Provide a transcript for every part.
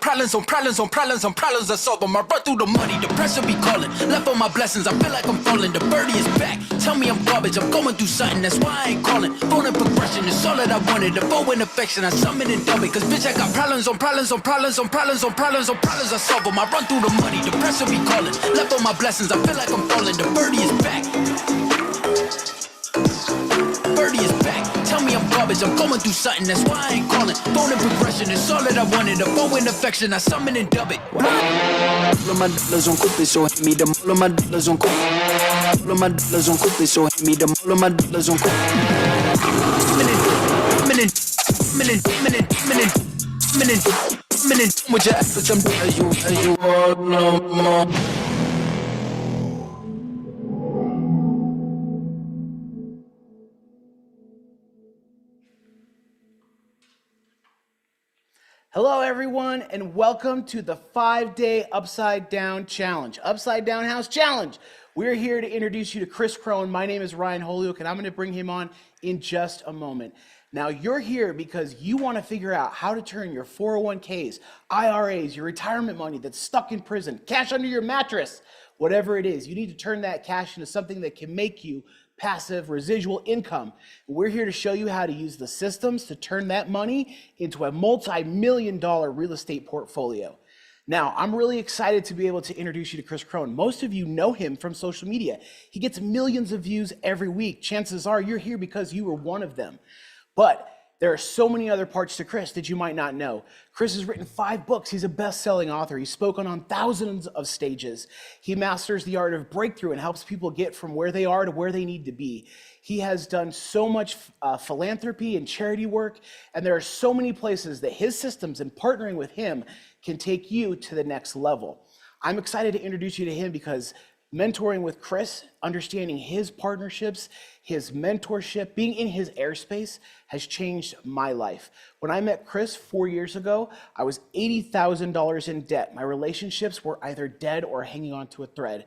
problems on problems on problems on problems. I solve them. I run through the money, the pressure be calling. Left on my blessings, I feel like I'm falling. The birdie is back. Tell me I'm garbage, I'm going through something, that's why I ain't calling. Phone and progression, it's all that I wanted. The phone and affection, I summon and dumb it. Cause bitch, I got problems on problems on problems on problems on problems on problems. I solve them. I run through the money, the pressure be calling. Left on my blessings, I feel like I'm falling. The birdie is back. Birdie is back. Tell me I'm garbage, I'm going through something, that's why I ain't calling. Phone and progression, it's all that I wanted. The phone and affection, I summon and dub it. All of my dollars on coupe, so hit me them. All of my dollars on coupe. All of my dollars on coupe, so hit me them. All of my dollars on coupe. With your efforts, I'm as you all no more. Hello everyone and welcome to the 5-day Upside Down Challenge, Upside Down House Challenge. We're here to introduce you to Kris Krohn. My name is Ryan Holyoke and I'm gonna bring him on in just a moment. Now you're here because you wanna figure out how to turn your 401ks, IRAs, your retirement money that's stuck in prison, cash under your mattress, whatever it is, you need to turn that cash into something that can make you passive residual income. We're here to show you how to use the systems to turn that money into a multi-million-dollar real estate portfolio. Now, I'm really excited to be able to introduce you to Kris Krohn. Most of you know him from social media. He gets millions of views every week. Chances are you're here because you were one of them. But there are so many other parts to Kris that you might not know. Kris has written 5 books. He's a best-selling author. He's spoken on thousands of stages. He masters the art of breakthrough and helps people get from where they are to where they need to be. He has done so much philanthropy and charity work, and there are so many places that his systems and partnering with him can take you to the next level. I'm excited to introduce you to him because mentoring with Kris, understanding his partnerships, his mentorship, being in his airspace has changed my life. When I met Kris 4 years ago, I was $80,000 in debt. My relationships were either dead or hanging on to a thread.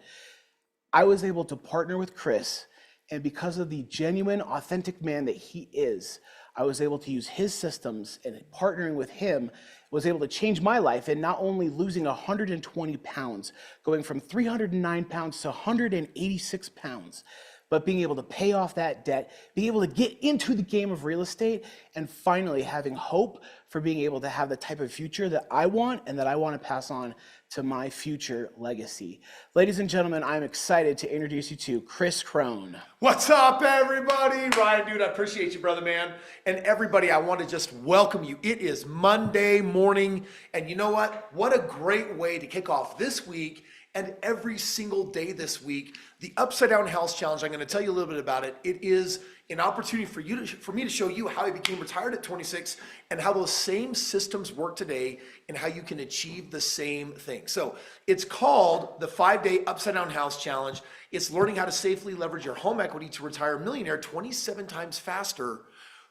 I was able to partner with Kris, and because of the genuine, authentic man that he is, I was able to use his systems, and partnering with him was able to change my life, and not only losing 120 pounds, going from 309 pounds to 186 pounds, but being able to pay off that debt, being able to get into the game of real estate, and finally having hope for being able to have the type of future that I want and that I want to pass on to my future legacy. Ladies and gentlemen, I'm excited to introduce you to Kris Krohn. What's up, everybody? Ryan, dude, I appreciate you, brother, man. And everybody, I want to just welcome you. It is Monday morning, and you know what? What a great way to kick off this week and every single day this week. The Upside Down House Challenge, I'm going to tell you a little bit about it. It is an opportunity for me to show you how I became retired at 26 and how those same systems work today and how you can achieve the same thing. So it's called the 5-day Upside Down House Challenge. It's learning how to safely leverage your home equity to retire a millionaire 27 times faster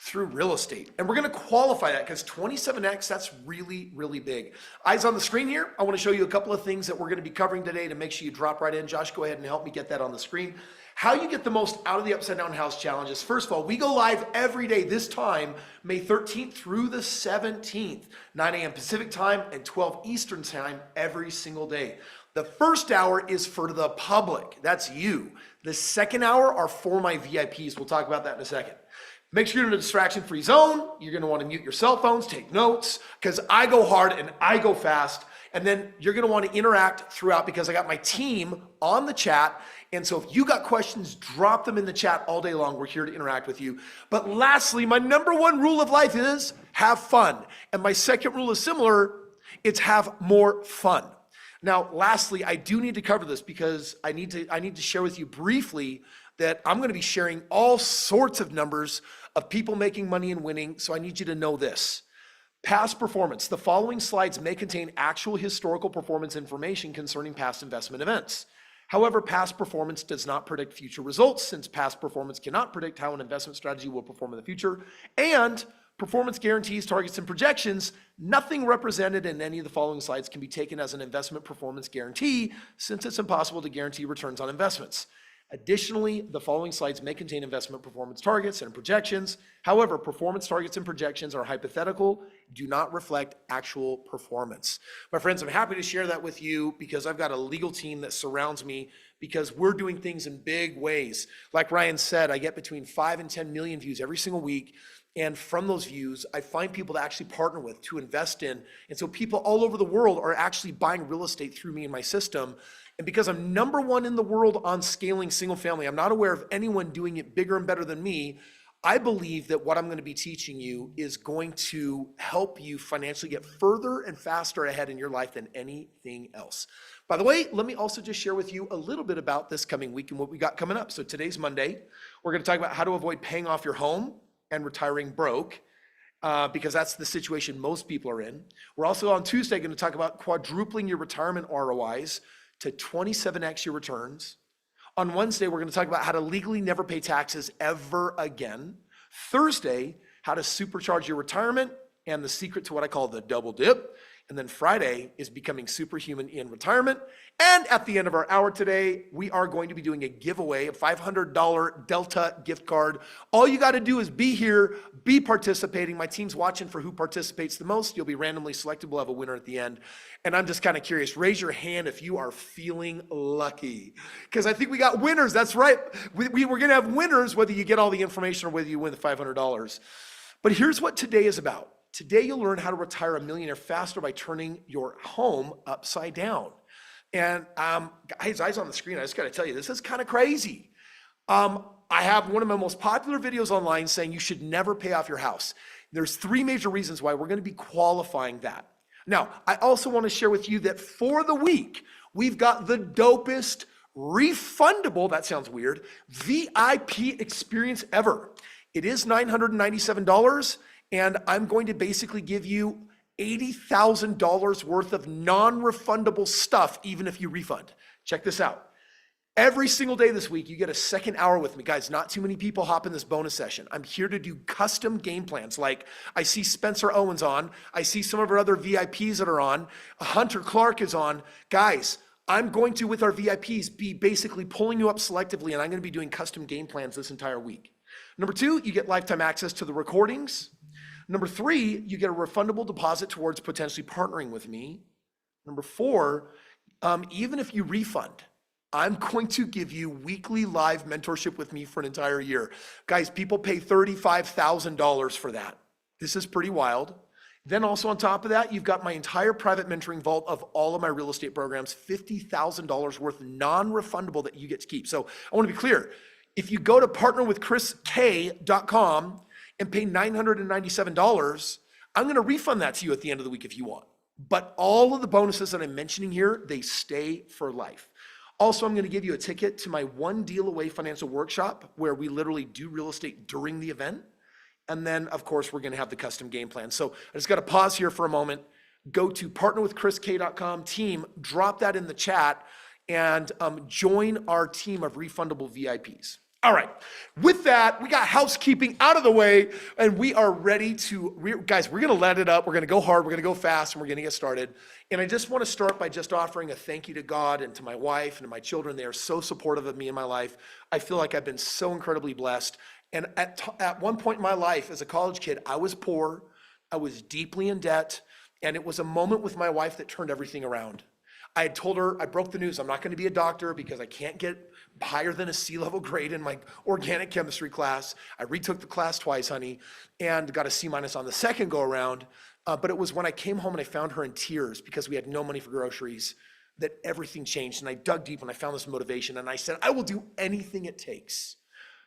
through real estate. And we're gonna qualify that because 27x, that's really, really big. Eyes on the screen here. I wanna show you a couple of things that we're gonna be covering today to make sure you drop right in. Josh, go ahead and help me get that on the screen. How you get the most out of the Upside Down House Challenge is, first of all, we go live every day this time, May 13th through the 17th, 9 a.m. Pacific time and 12 Eastern time every single day. The first hour is for the public, that's you. The second hour are for my VIPs. We'll talk about that in a second. Make sure you're in a distraction-free zone. You're gonna wanna mute your cell phones, take notes, because I go hard and I go fast. And then you're gonna wanna interact throughout because I got my team on the chat. And so if you got questions, drop them in the chat all day long. We're here to interact with you. But lastly, my number one rule of life is have fun. And my second rule is similar, it's have more fun. Now, lastly, I do need to cover this because I need to share with you briefly that I'm gonna be sharing all sorts of numbers of people making money and winning, so I need you to know this. Past performance. The following slides may contain actual historical performance information concerning past investment events. However, past performance does not predict future results, since past performance cannot predict how an investment strategy will perform in the future, and performance guarantees, targets, and projections, nothing represented in any of the following slides can be taken as an investment performance guarantee, since it's impossible to guarantee returns on investments. Additionally, the following slides may contain investment performance targets and projections. However, performance targets and projections are hypothetical, do not reflect actual performance. My friends, I'm happy to share that with you because I've got a legal team that surrounds me because we're doing things in big ways. Like Ryan said, I get between 5 and 10 million views every single week. And from those views, I find people to actually partner with, to invest in. And so people all over the world are actually buying real estate through me and my system. And because I'm number one in the world on scaling single family, I'm not aware of anyone doing it bigger and better than me. I believe that what I'm going to be teaching you is going to help you financially get further and faster ahead in your life than anything else. By the way, let me also just share with you a little bit about this coming week and what we got coming up. So today's Monday. We're going to talk about how to avoid paying off your home and retiring broke, because that's the situation most people are in. We're also on Tuesday going to talk about quadrupling your retirement ROIs to 27x your returns. On Wednesday, we're going to talk about how to legally never pay taxes ever again. Thursday, how to supercharge your retirement and the secret to what I call the double dip. And then Friday is becoming superhuman in retirement. And at the end of our hour today, we are going to be doing a giveaway, a $500 Delta gift card. All you got to do is be here, be participating. My team's watching for who participates the most. You'll be randomly selected. We'll have a winner at the end. And I'm just kind of curious. Raise your hand if you are feeling lucky. Because I think we got winners. That's right. We're going to have winners whether you get all the information or whether you win the $500. But here's what today is about. Today, you'll learn how to retire a millionaire faster by turning your home upside down. And guys, eyes on the screen, I just got to tell you, this is kind of crazy. I have one of my most popular videos online saying you should never pay off your house. There's 3 major reasons why we're going to be qualifying that. Now, I also want to share with you that for the week, we've got the dopest, refundable, that sounds weird, VIP experience ever. It is $997. And I'm going to basically give you $80,000 worth of non-refundable stuff, even if you refund. Check this out. Every single day this week, you get a second hour with me. Guys, not too many people hop in this bonus session. I'm here to do custom game plans. Like I see Spencer Owens on. I see some of our other VIPs that are on. Hunter Clark is on. Guys, I'm going to, with our VIPs, be basically pulling you up selectively, and I'm going to be doing custom game plans this entire week. Number 2, you get lifetime access to the recordings. Number 3, you get a refundable deposit towards potentially partnering with me. Number 4, even if you refund, I'm going to give you weekly live mentorship with me for an entire year. Guys, people pay $35,000 for that. This is pretty wild. Then also on top of that, you've got my entire private mentoring vault of all of my real estate programs, $50,000 worth non-refundable that you get to keep. So I want to be clear. If you go to partnerwithchrisk.com and pay $997, I'm going to refund that to you at the end of the week if you want. But all of the bonuses that I'm mentioning here, they stay for life. Also, I'm going to give you a ticket to my One Deal Away financial workshop where we literally do real estate during the event. And then, of course, we're going to have the custom game plan. So I just got to pause here for a moment. Go to partnerwithchrisk.com. Team, drop that in the chat and join our team of refundable VIPs. All right, with that, we got housekeeping out of the way, and we are ready to, guys, we're going to let it up. We're going to go hard. We're going to go fast, and we're going to get started. And I just want to start by just offering a thank you to God and to my wife and to my children. They are so supportive of me in my life. I feel like I've been so incredibly blessed. And at one point in my life as a college kid, I was poor. I was deeply in debt, and it was a moment with my wife that turned everything around. I had told her, I broke the news, I'm not going to be a doctor because I can't get higher than a C-level grade in my organic chemistry class. I retook the class twice, honey, and got a C- on the second go around. But it was when I came home and I found her in tears because we had no money for groceries that everything changed. And I dug deep and I found this motivation. And I said, I will do anything it takes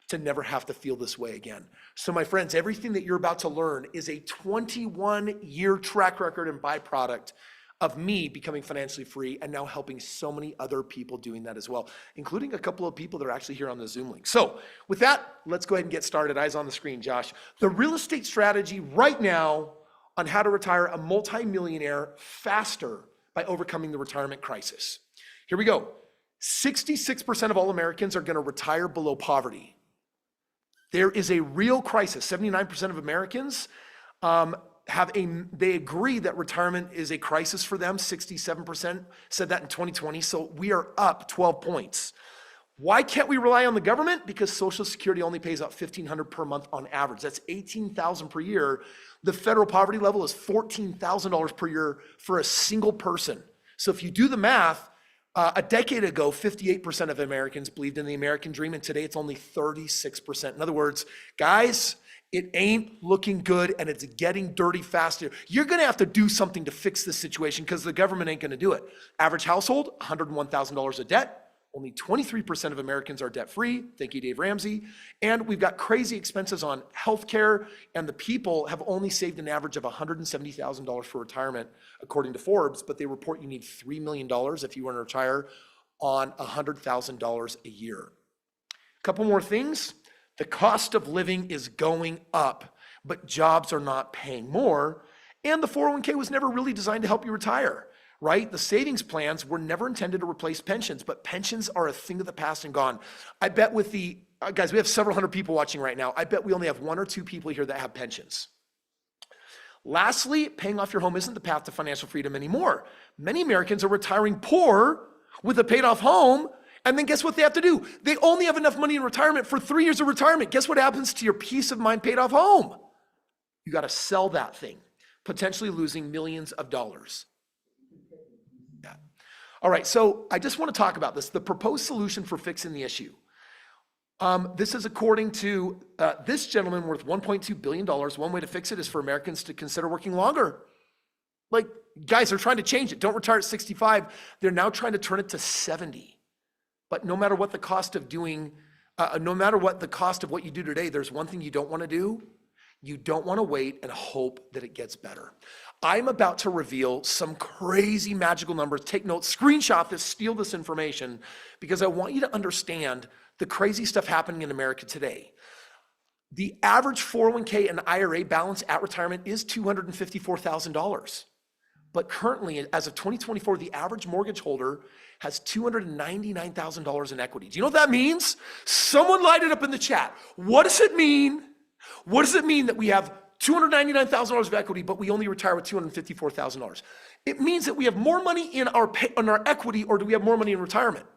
to never have to feel this way again. So my friends, everything that you're about to learn is a 21-year track record and byproduct of me becoming financially free and now helping so many other people doing that as well, including a couple of people that are actually here on the Zoom link. So with that, let's go ahead and get started. Eyes on the screen, Josh. The real estate strategy right now on how to retire a multimillionaire faster by overcoming the retirement crisis. Here we go. 66% of all Americans are going to retire below poverty. There is a real crisis. 79% of Americans they agree that retirement is a crisis for them. 67% said that in 2020. So we are up 12 points. Why can't we rely on the government? Because Social Security only pays out $1,500 per month on average. That's $18,000 per year. The federal poverty level is $14,000 per year for a single person. So if you do the math, a decade ago, 58% of Americans believed in the American dream, and today it's only 36%. In other words, guys, it ain't looking good, and it's getting dirty faster. You're gonna have to do something to fix this situation because the government ain't gonna do it. Average household, $101,000 of debt. Only 23% of Americans are debt-free. Thank you, Dave Ramsey. And we've got crazy expenses on healthcare, and the people have only saved an average of $170,000 for retirement, according to Forbes, but they report you need $3 million if you want to retire on $100,000 a year. A couple more things. The cost of living is going up, but jobs are not paying more, and the 401k was never really designed to help you retire. Right? The savings plans were never intended to replace pensions, but pensions are a thing of the past and gone. I bet with the, guys, we have several hundred people watching right now. I bet we only have 1 or 2 people here that have pensions. Lastly, paying off your home isn't the path to financial freedom anymore. Many Americans are retiring poor with a paid off home, and then guess what they have to do? They only have enough money in retirement for 3 years of retirement. Guess what happens to your peace of mind paid off home? You got to sell that thing, potentially losing millions of dollars. All right, so I just want to talk about this, the proposed solution for fixing the issue. This is according to this gentleman worth $1.2 billion. One way to fix it is for Americans to consider working longer. Like, guys, they're trying to change it. Don't retire at 65. They're now trying to turn it to 70. But no matter what the cost of doing, no matter what the cost of what you do today, there's one thing you don't want to do. You don't want to wait and hope that it gets better. I'm about to reveal some crazy magical numbers. Take notes, screenshot this, steal this information, because I want you to understand the crazy stuff happening in America today. The average 401k and IRA balance at retirement is $254,000. But currently, as of 2024, the average mortgage holder has $299,000 in equity. Do you know what that means? Someone light it up in the chat. What does it mean? What does it mean that we have $299,000 of equity, but we only retire with $254,000? It means that we have more money in our equity, or do we have more money in retirement?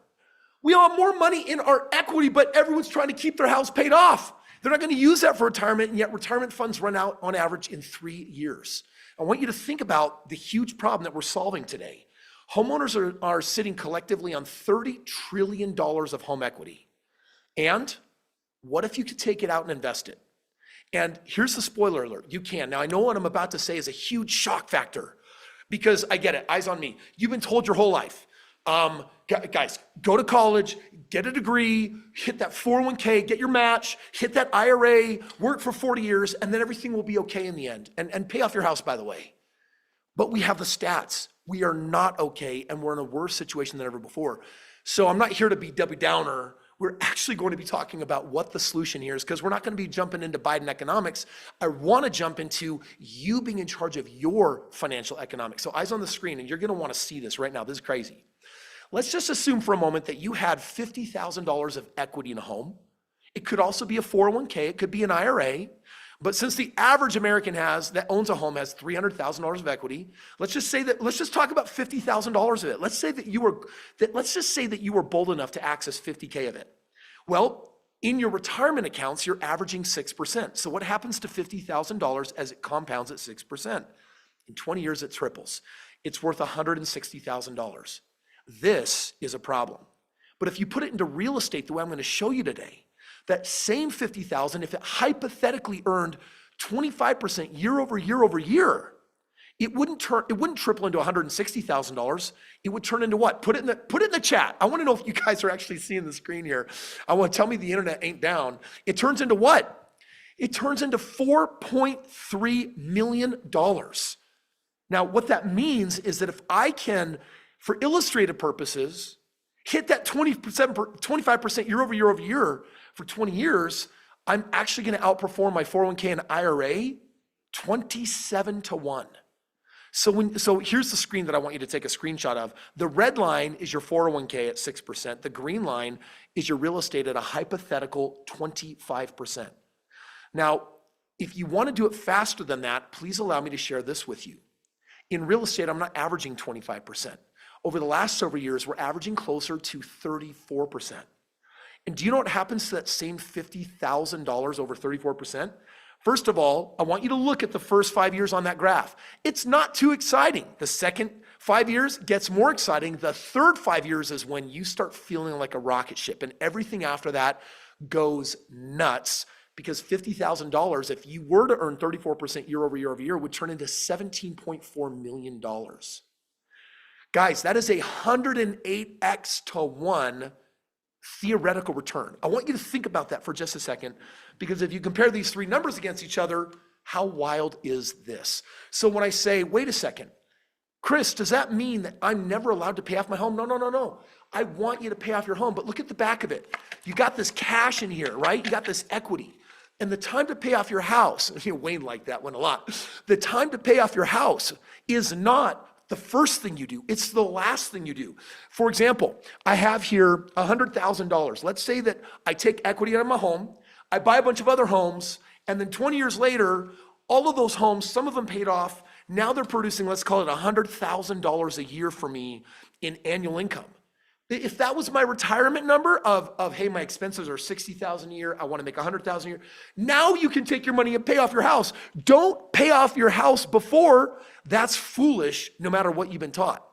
We have more money in our equity, but everyone's trying to keep their house paid off. They're not going to use that for retirement, and yet retirement funds run out on average in 3 years. I want you to think about the huge problem that we're solving today. Homeowners are sitting collectively on $30 trillion of home equity. And what if you could take it out and invest it? And here's the spoiler alert, you can. Now I know what I'm about to say is a huge shock factor, because I get it, eyes on me. You've been told your whole life, guys, go to college, get a degree, hit that 401k, get your match, hit that IRA, work for 40 years, and then everything will be okay in the end. And pay off your house, by the way. But we have the stats. We are not okay, and we're in a worse situation than ever before. So I'm not here to be Debbie Downer. We're actually going to be talking about what the solution here is, because we're not going to be jumping into Biden economics. I want to jump into you being in charge of your financial economics. So eyes on the screen, and you're going to want to see this right now. This is crazy. Let's just assume for a moment that you had $50,000 of equity in a home. It could also be a 401k. It could be an IRA. But since the average American that owns a home has $300,000 of equity, let's just talk about $50,000 of it. Let's just say that you were bold enough to access 50K of it. Well, in your retirement accounts, you're averaging 6%. So what happens to $50,000 as it compounds at 6%? In 20 years, it triples. It's worth $160,000. This is a problem. But if you put it into real estate the way I'm going to show you today, that same $50,000, if it hypothetically earned 25% year over year over year, it wouldn't triple into $160,000. It would turn into what? Put it in the chat. I want to know if you guys are actually seeing the screen here. I want to tell me the internet ain't down. It turns into what? It turns into $4.3 million. Now, what that means is that if I can, for illustrative purposes, hit that 25% year over year over year for 20 years, I'm actually going to outperform my 401k and IRA 27-1. So here's the screen that I want you to take a screenshot of. The red line is your 401k at 6%. The green line is your real estate at a hypothetical 25%. Now, if you want to do it faster than that, please allow me to share this with you. In real estate, I'm not averaging 25%. Over the last several years, we're averaging closer to 34%. And do you know what happens to that same $50,000 over 34%? First of all, I want you to look at the first 5 years on that graph. It's not too exciting. The second 5 years gets more exciting. The third 5 years is when you start feeling like a rocket ship, and everything after that goes nuts, because $50,000, if you were to earn 34% year over year over year, would turn into $17.4 million. Guys, that is 108x to 1 theoretical return. I want you to think about that for just a second, because if you compare these three numbers against each other, how wild is this? So when I say, wait a second, Kris, does that mean that I'm never allowed to pay off my home? No. I want you to pay off your home, but look at the back of it. You got this cash in here, right? You got this equity. And the time to pay off your house, Wayne liked that one a lot. The time to pay off your house is not the first thing you do. It's the last thing you do. For example, I have here $100,000. Let's say that I take equity out of my home, I buy a bunch of other homes, and then 20 years later, all of those homes, some of them paid off, now they're producing, let's call it $100,000 a year for me in annual income. If that was my retirement number of hey, my expenses are $60,000 a year, I want to make $100,000 a year. Now you can take your money and pay off your house. Don't pay off your house before. That's foolish, no matter what you've been taught.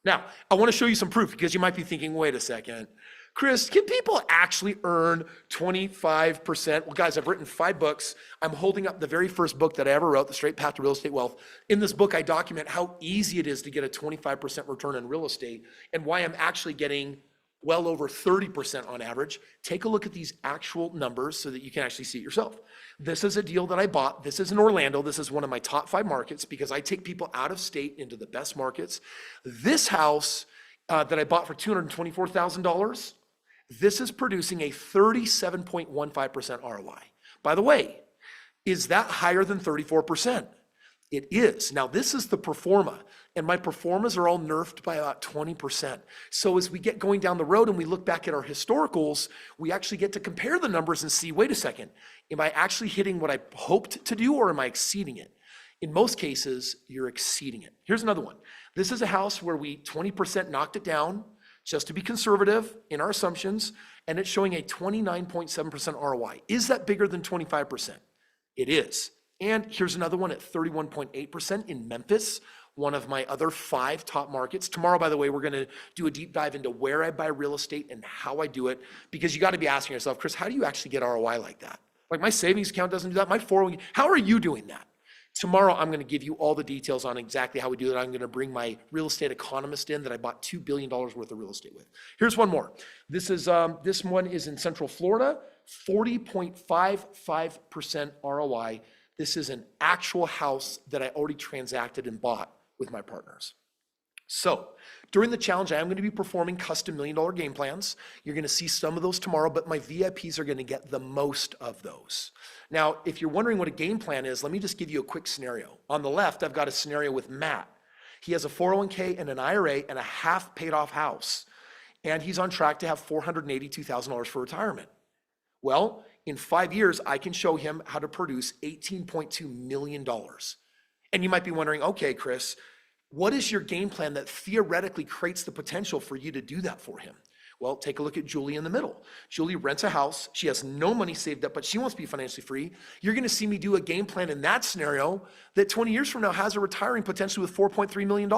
Now, I want to show you some proof, because you might be thinking, wait a second, Kris, can people actually earn 25%? Well, guys, I've written 5 books. I'm holding up the very first book that I ever wrote, The Straight Path to Real Estate Wealth. In this book, I document how easy it is to get a 25% return in real estate and why I'm actually getting well over 30% on average. Take a look at these actual numbers so that you can actually see it yourself. This is a deal that I bought. This is in Orlando. This is one of my top 5 markets, because I take people out of state into the best markets. This house that I bought for $224,000, this is producing a 37.15% ROI. By the way, is that higher than 34%? It is. Now, this is the pro forma, and my pro formas are all nerfed by about 20%. So as we get going down the road and we look back at our historicals, we actually get to compare the numbers and see, wait a second, am I actually hitting what I hoped to do, or am I exceeding it? In most cases, you're exceeding it. Here's another one. This is a house where we 20% knocked it down, just to be conservative in our assumptions, and it's showing a 29.7% ROI. Is that bigger than 25%? It is. And here's another one at 31.8% in Memphis, one of my other 5 top markets. Tomorrow, by the way, we're gonna do a deep dive into where I buy real estate and how I do it, because you gotta be asking yourself, Kris, how do you actually get ROI like that? Like, my savings account doesn't do that, my 401k, how are you doing that? Tomorrow, I'm going to give you all the details on exactly how we do it. I'm going to bring my real estate economist in that I bought $2 billion worth of real estate with. Here's one more. This one is in Central Florida, 40.55% ROI. This is an actual house that I already transacted and bought with my partners. So during the challenge, I am going to be performing custom $1 million game plans. You're going to see some of those tomorrow, but my VIPs are going to get the most of those. Now, if you're wondering what a game plan is, let me just give you a quick scenario. On the left, I've got a scenario with Matt. He has a 401k and an IRA and a half paid off house, and he's on track to have $482,000 for retirement. Well, in 5 years, I can show him how to produce $18.2 million. And you might be wondering, okay, Kris, what is your game plan that theoretically creates the potential for you to do that for him? Well, take a look at Julie in the middle. Julie rents a house. She has no money saved up, but she wants to be financially free. You're going to see me do a game plan in that scenario that 20 years from now has her retiring potentially with $4.3 million.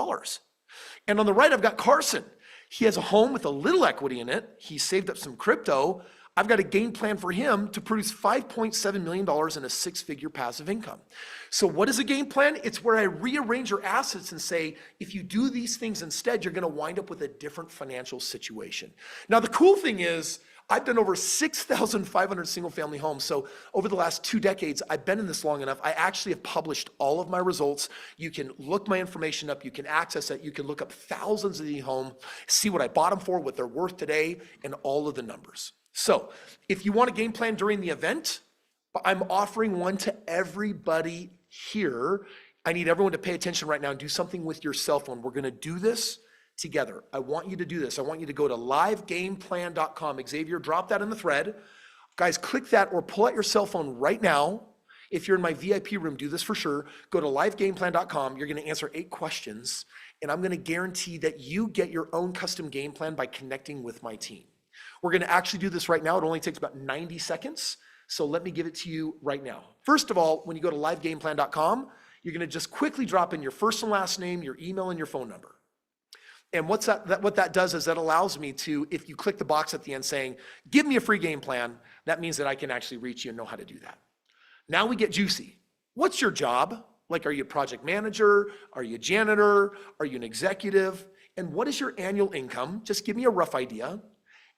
And on the right, I've got Carson. He has a home with a little equity in it. He saved up some crypto. I've got a game plan for him to produce $5.7 million in a 6-figure passive income. So what is a game plan? It's where I rearrange your assets and say, if you do these things instead, you're gonna wind up with a different financial situation. Now, the cool thing is, I've done over 6,500 single family homes. So over the last 2 decades, I've been in this long enough. I actually have published all of my results. You can look my information up. You can access it. You can look up thousands of these homes, see what I bought them for, what they're worth today, and all of the numbers. So if you want a game plan during the event, I'm offering one to everybody here. I need everyone to pay attention right now and do something with your cell phone. We're gonna do this together. I want you to do this. I want you to go to livegameplan.com. Xavier, drop that in the thread. Guys, click that or pull out your cell phone right now. If you're in my VIP room, do this for sure. Go to livegameplan.com. You're gonna answer 8 questions, and I'm gonna guarantee that you get your own custom game plan by connecting with my team. We're gonna actually do this right now. It only takes about 90 seconds. So let me give it to you right now. First of all, when you go to livegameplan.com, you're gonna just quickly drop in your first and last name, your email, and your phone number. And what that does is that allows me to, if you click the box at the end saying, give me a free game plan, that means that I can actually reach you and know how to do that. Now we get juicy. What's your job? Like, are you a project manager? Are you a janitor? Are you an executive? And what is your annual income? Just give me a rough idea.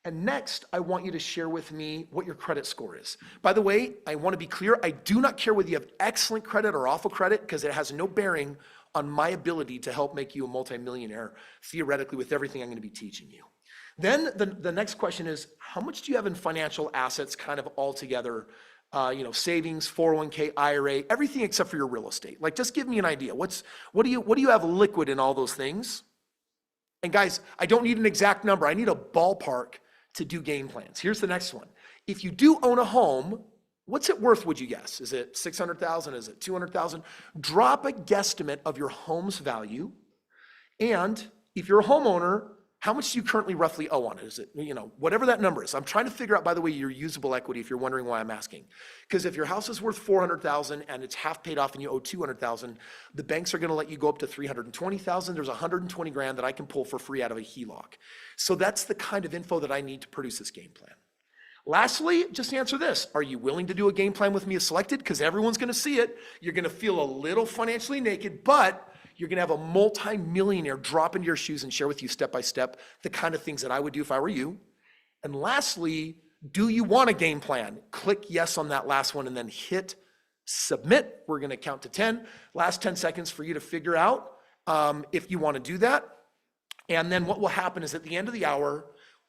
And next, I want you to share with me what your credit score is. By the way, I want to be clear, I do not care whether you have excellent credit or awful credit, because it has no bearing on my ability to help make you a multimillionaire, theoretically, with everything I'm going to be teaching you. Then the next question is, how much do you have in financial assets kind of all together? Savings, 401k, IRA, everything except for your real estate. Like, just give me an idea. What do you have liquid in all those things? And guys, I don't need an exact number. I need a ballpark to do game plans. Here's the next one. If you do own a home, what's it worth, would you guess? Is it 600,000? Is it 200,000? Drop a guesstimate of your home's value. And if you're a homeowner, how much do you currently roughly owe on it? Is it, whatever that number is? I'm trying to figure out, by the way, your usable equity, if you're wondering why I'm asking. Because if your house is worth 400,000 and it's half paid off and you owe 200,000, the banks are going to let you go up to 320,000. There's 120 grand that I can pull for free out of a HELOC. So that's the kind of info that I need to produce this game plan. Lastly, just answer this. Are you willing to do a game plan with me as selected? Because everyone's going to see it. You're going to feel a little financially naked, but you're going to have a multi-millionaire drop into your shoes and share with you step by step the kind of things that I would do if I were you. And lastly, do you want a game plan? Click yes on that last one and then hit submit. We're going to count to 10. Last 10 seconds for you to figure out if you want to do that. And then what will happen is at the end of the hour,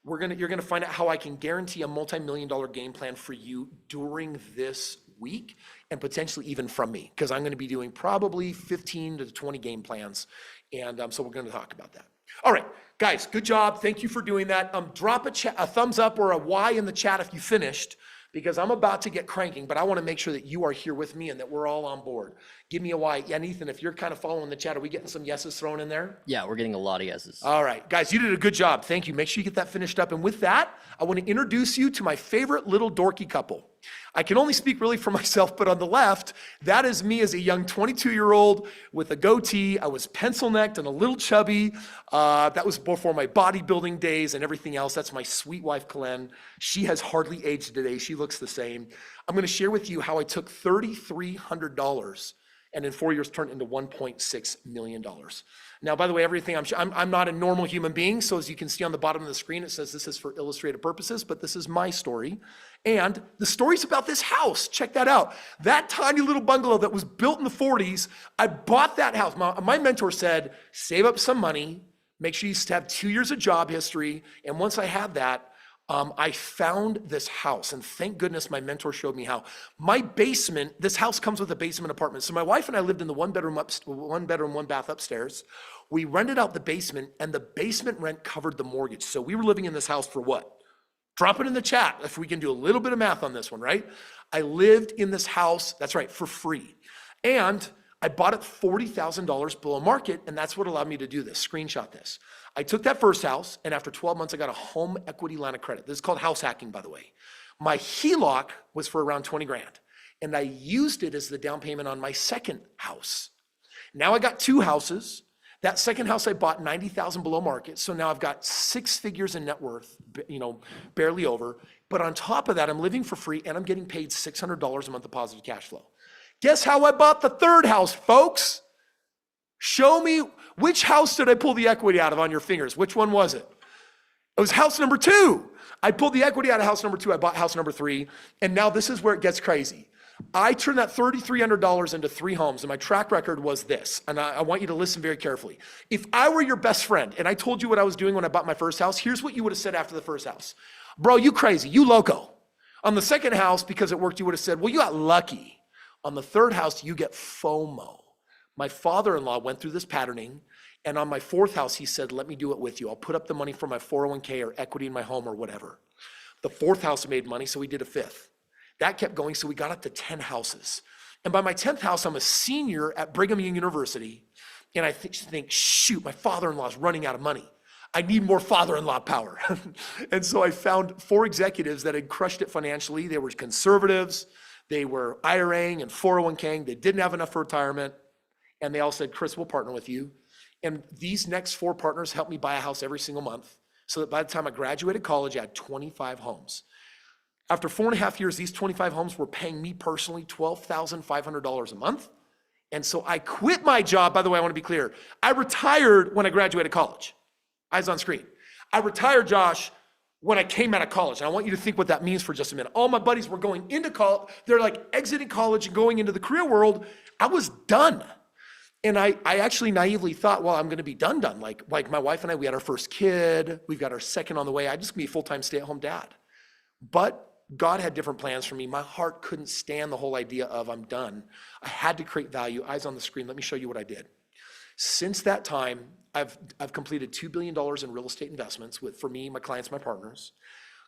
you're going to find out how I can guarantee a multi-million-dollar game plan for you during this week, and potentially even from me, because I'm going to be doing probably 15 to 20 game plans. And so we're going to talk about that. All right, guys, good job. Thank you for doing that. Drop a thumbs up or a Y in the chat if you finished, because I'm about to get cranking, but I want to make sure that you are here with me and that we're all on board. Give me a Y. Yeah, Ethan, if you're kind of following the chat, are we getting some yeses thrown in there? Yeah, we're getting a lot of yeses. All right, guys, you did a good job. Thank you. Make sure you get that finished up. And with that, I want to introduce you to my favorite little dorky couple. I can only speak really for myself, but on the left, that is me as a young 22-year-old with a goatee. I was pencil-necked and a little chubby. That was before my bodybuilding days and everything else. That's my sweet wife, Kalen. She has hardly aged today. She looks the same. I'm going to share with you how I took $3,300 and in 4 years turned into $1.6 million. Now, by the way, I'm not a normal human being, so as you can see on the bottom of the screen, it says this is for illustrative purposes, but this is my story. And the story's about this house. Check that out. That tiny little bungalow that was built in the 40s, I bought that house. My mentor said, save up some money, make sure you have 2 years of job history, and once I had that, I found this house, and thank goodness my mentor showed me how. My basement, this house comes with a basement apartment. So my wife and I lived in the one bedroom, one bath upstairs. We rented out the basement, and the basement rent covered the mortgage. So we were living in this house for what? Drop it in the chat if we can do a little bit of math on this one, right? I lived in this house, that's right, for free. And I bought it $40,000 below market, and that's what allowed me to do this. Screenshot this. I took that first house, and after 12 months, I got a home equity line of credit. This is called house hacking, by the way. My HELOC was for around 20 grand, and I used it as the down payment on my second house. Now I got 2 houses. That second house I bought 90,000 below market, so now I've got 6 figures in net worth, barely over. But on top of that, I'm living for free, and I'm getting paid $600 a month of positive cash flow. Guess how I bought the third house, folks? Show me, which house did I pull the equity out of on your fingers? Which one was it? It was house number 2. I pulled the equity out of house number 2. I bought house number 3. And now this is where it gets crazy. I turned that $3,300 into 3 homes, and my track record was this. And I want you to listen very carefully. If I were your best friend and I told you what I was doing when I bought my first house, here's what you would have said after the first house. Bro, you crazy, you loco. On the second house, because it worked, you would have said, well, you got lucky. On the third house, you get FOMO. My father-in-law went through this patterning, and on my 4th house, he said, let me do it with you. I'll put up the money for my 401k or equity in my home or whatever. The 4th house made money, so we did a 5th. That kept going, so we got up to 10 houses. And by my 10th house, I'm a senior at Brigham Young University, and I think, shoot, my father-in-law is running out of money. I need more father-in-law power. And so I found 4 executives that had crushed it financially. They were conservatives, they were IRAing and 401k, they didn't have enough for retirement. And they all said, Kris, we'll partner with you. And these next 4 partners helped me buy a house every single month, so that by the time I graduated college, I had 25 homes. After 4.5 years, these 25 homes were paying me personally $12,500 a month. And so I quit my job. By the way, I want to be clear. I retired when I graduated college. Eyes on screen. I retired, Josh, when I came out of college. And I want you to think what that means for just a minute. All my buddies were going into college. They're like exiting college and going into the career world. I was done. And I actually naively thought, well, I'm going to be done. Like my wife and I, we had our first kid. We've got our second on the way. I'm just going to be a full-time stay-at-home dad. But God had different plans for me. My heart couldn't stand the whole idea of I'm done. I had to create value. Eyes on the screen. Let me show you what I did. Since that time, I've completed $2 billion in real estate investments for me, my clients, my partners,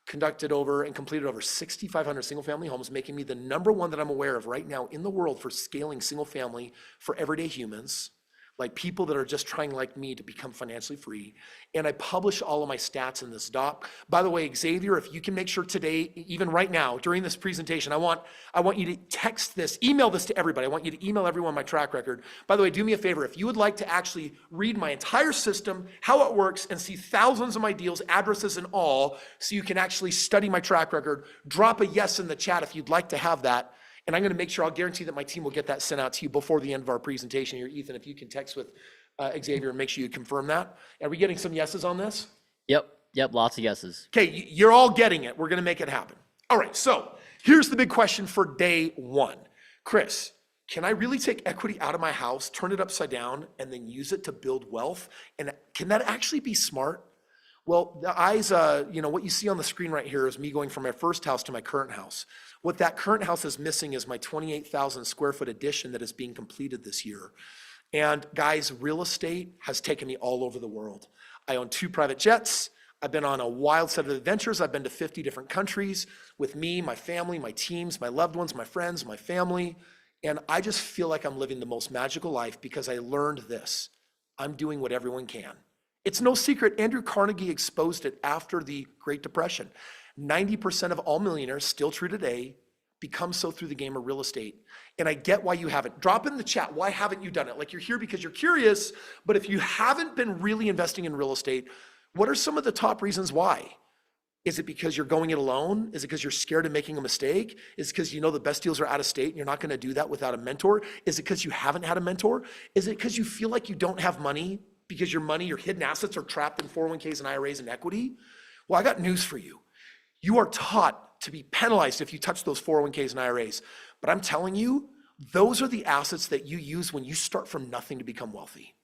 completed over 6,500 single family homes, making me the #1 that I'm aware of right now in the world for scaling single family for everyday humans, like people that are just trying like me to become financially free. And I publish all of my stats in this doc. By the way, Xavier, if you can make sure today, even right now, during this presentation, I want you to text this, email this to everybody. I want you to email everyone my track record. By the way, do me a favor. If you would like to actually read my entire system, how it works, and see thousands of my deals, addresses and all, so you can actually study my track record, drop a yes in the chat if you'd like to have that. And I'm going to make sure, I'll guarantee that my team will get that sent out to you before the end of our presentation here. Ethan, if you can text with Xavier and make sure you confirm that. Are we getting some yeses on this? Yep, lots of yeses. Okay, you're all getting it. We're going to make it happen. All right, so here's the big question for day 1. Kris, can I really take equity out of my house, turn it upside down, and then use it to build wealth? And can that actually be smart? Well, the eyes, what you see on the screen right here is me going from my first house to my current house. What that current house is missing is my 28,000 square foot addition that is being completed this year. And guys, real estate has taken me all over the world. I own 2 private jets. I've been on a wild set of adventures. I've been to 50 different countries with me, my family, my teams, my loved ones, my friends, my family. And I just feel like I'm living the most magical life because I learned this. I'm doing what everyone can. It's no secret. Andrew Carnegie exposed it after the Great Depression. 90% of all millionaires, still true today, become so through the game of real estate. And I get why you haven't. Drop in the chat, why haven't you done it? Like, you're here because you're curious, but if you haven't been really investing in real estate, what are some of the top reasons why? Is it because you're going it alone? Is it because you're scared of making a mistake? Is it because you know the best deals are out of state and you're not going to do that without a mentor? Is it because you haven't had a mentor? Is it because you feel like you don't have money because your money, your hidden assets are trapped in 401ks and IRAs and equity? Well, I got news for you. You are taught to be penalized if you touch those 401ks and IRAs. But I'm telling you, those are the assets that you use when you start from nothing to become wealthy.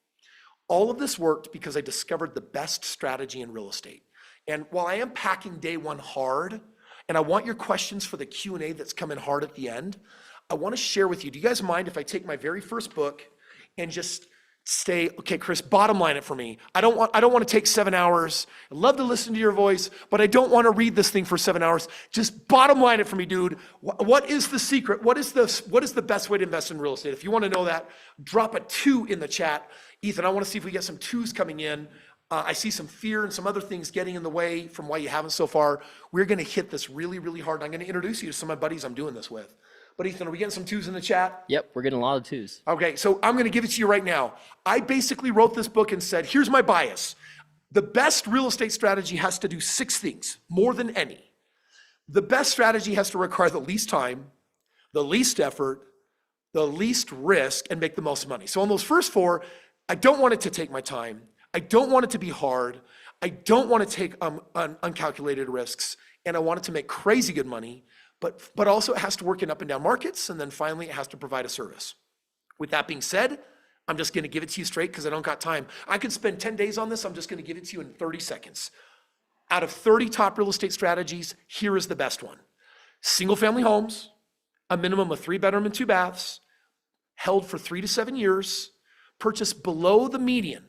All of this worked because I discovered the best strategy in real estate. And while I am packing day 1 hard, and I want your questions for the Q&A that's coming hard at the end, I want to share with you, do you guys mind if I take my very first book and just say, okay, Kris, bottom line it for me. I don't want to take 7 hours. I'd love to listen to your voice, but I don't want to read this thing for 7 hours. Just bottom line it for me, dude. What is the secret? What is the best way to invest in real estate? If you want to know that, drop a 2 in the chat. Ethan, I want to see if we get some 2s coming in. I see some fear and some other things getting in the way from why you haven't so far. We're going to hit this really, really hard. And I'm going to introduce you to some of my buddies I'm doing this with. But Ethan, are we getting some 2s in the chat? Yep, we're getting a lot of 2s. Okay, so I'm going to give it to you right now. I basically wrote this book and said, here's my bias. The best real estate strategy has to do 6 things, more than any. The best strategy has to require the least time, the least effort, the least risk, and make the most money. So on those first 4, I don't want it to take my time. I don't want it to be hard. I don't want to take uncalculated risks. And I want it to make crazy good money. But also it has to work in up and down markets, and then finally it has to provide a service. With that being said, I'm just going to give it to you straight because I don't got time. I could spend 10 days on this. I'm just going to give it to you in 30 seconds. Out of 30 top real estate strategies, here is the best one. Single family homes, a minimum of 3 bedroom and 2 baths, held for 3 to 7 years, purchased below the median.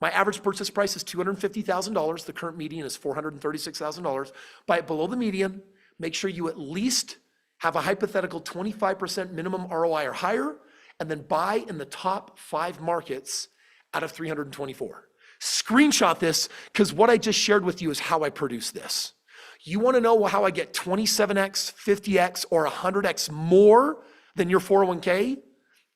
My average purchase price is $250,000. The current median is $436,000. Buy it below the median. Make sure you at least have a hypothetical 25% minimum ROI or higher, and then buy in the top 5 markets out of 324. Screenshot this, because what I just shared with you is how I produce this. You want to know how I get 27x, 50x, or 100x more than your 401k?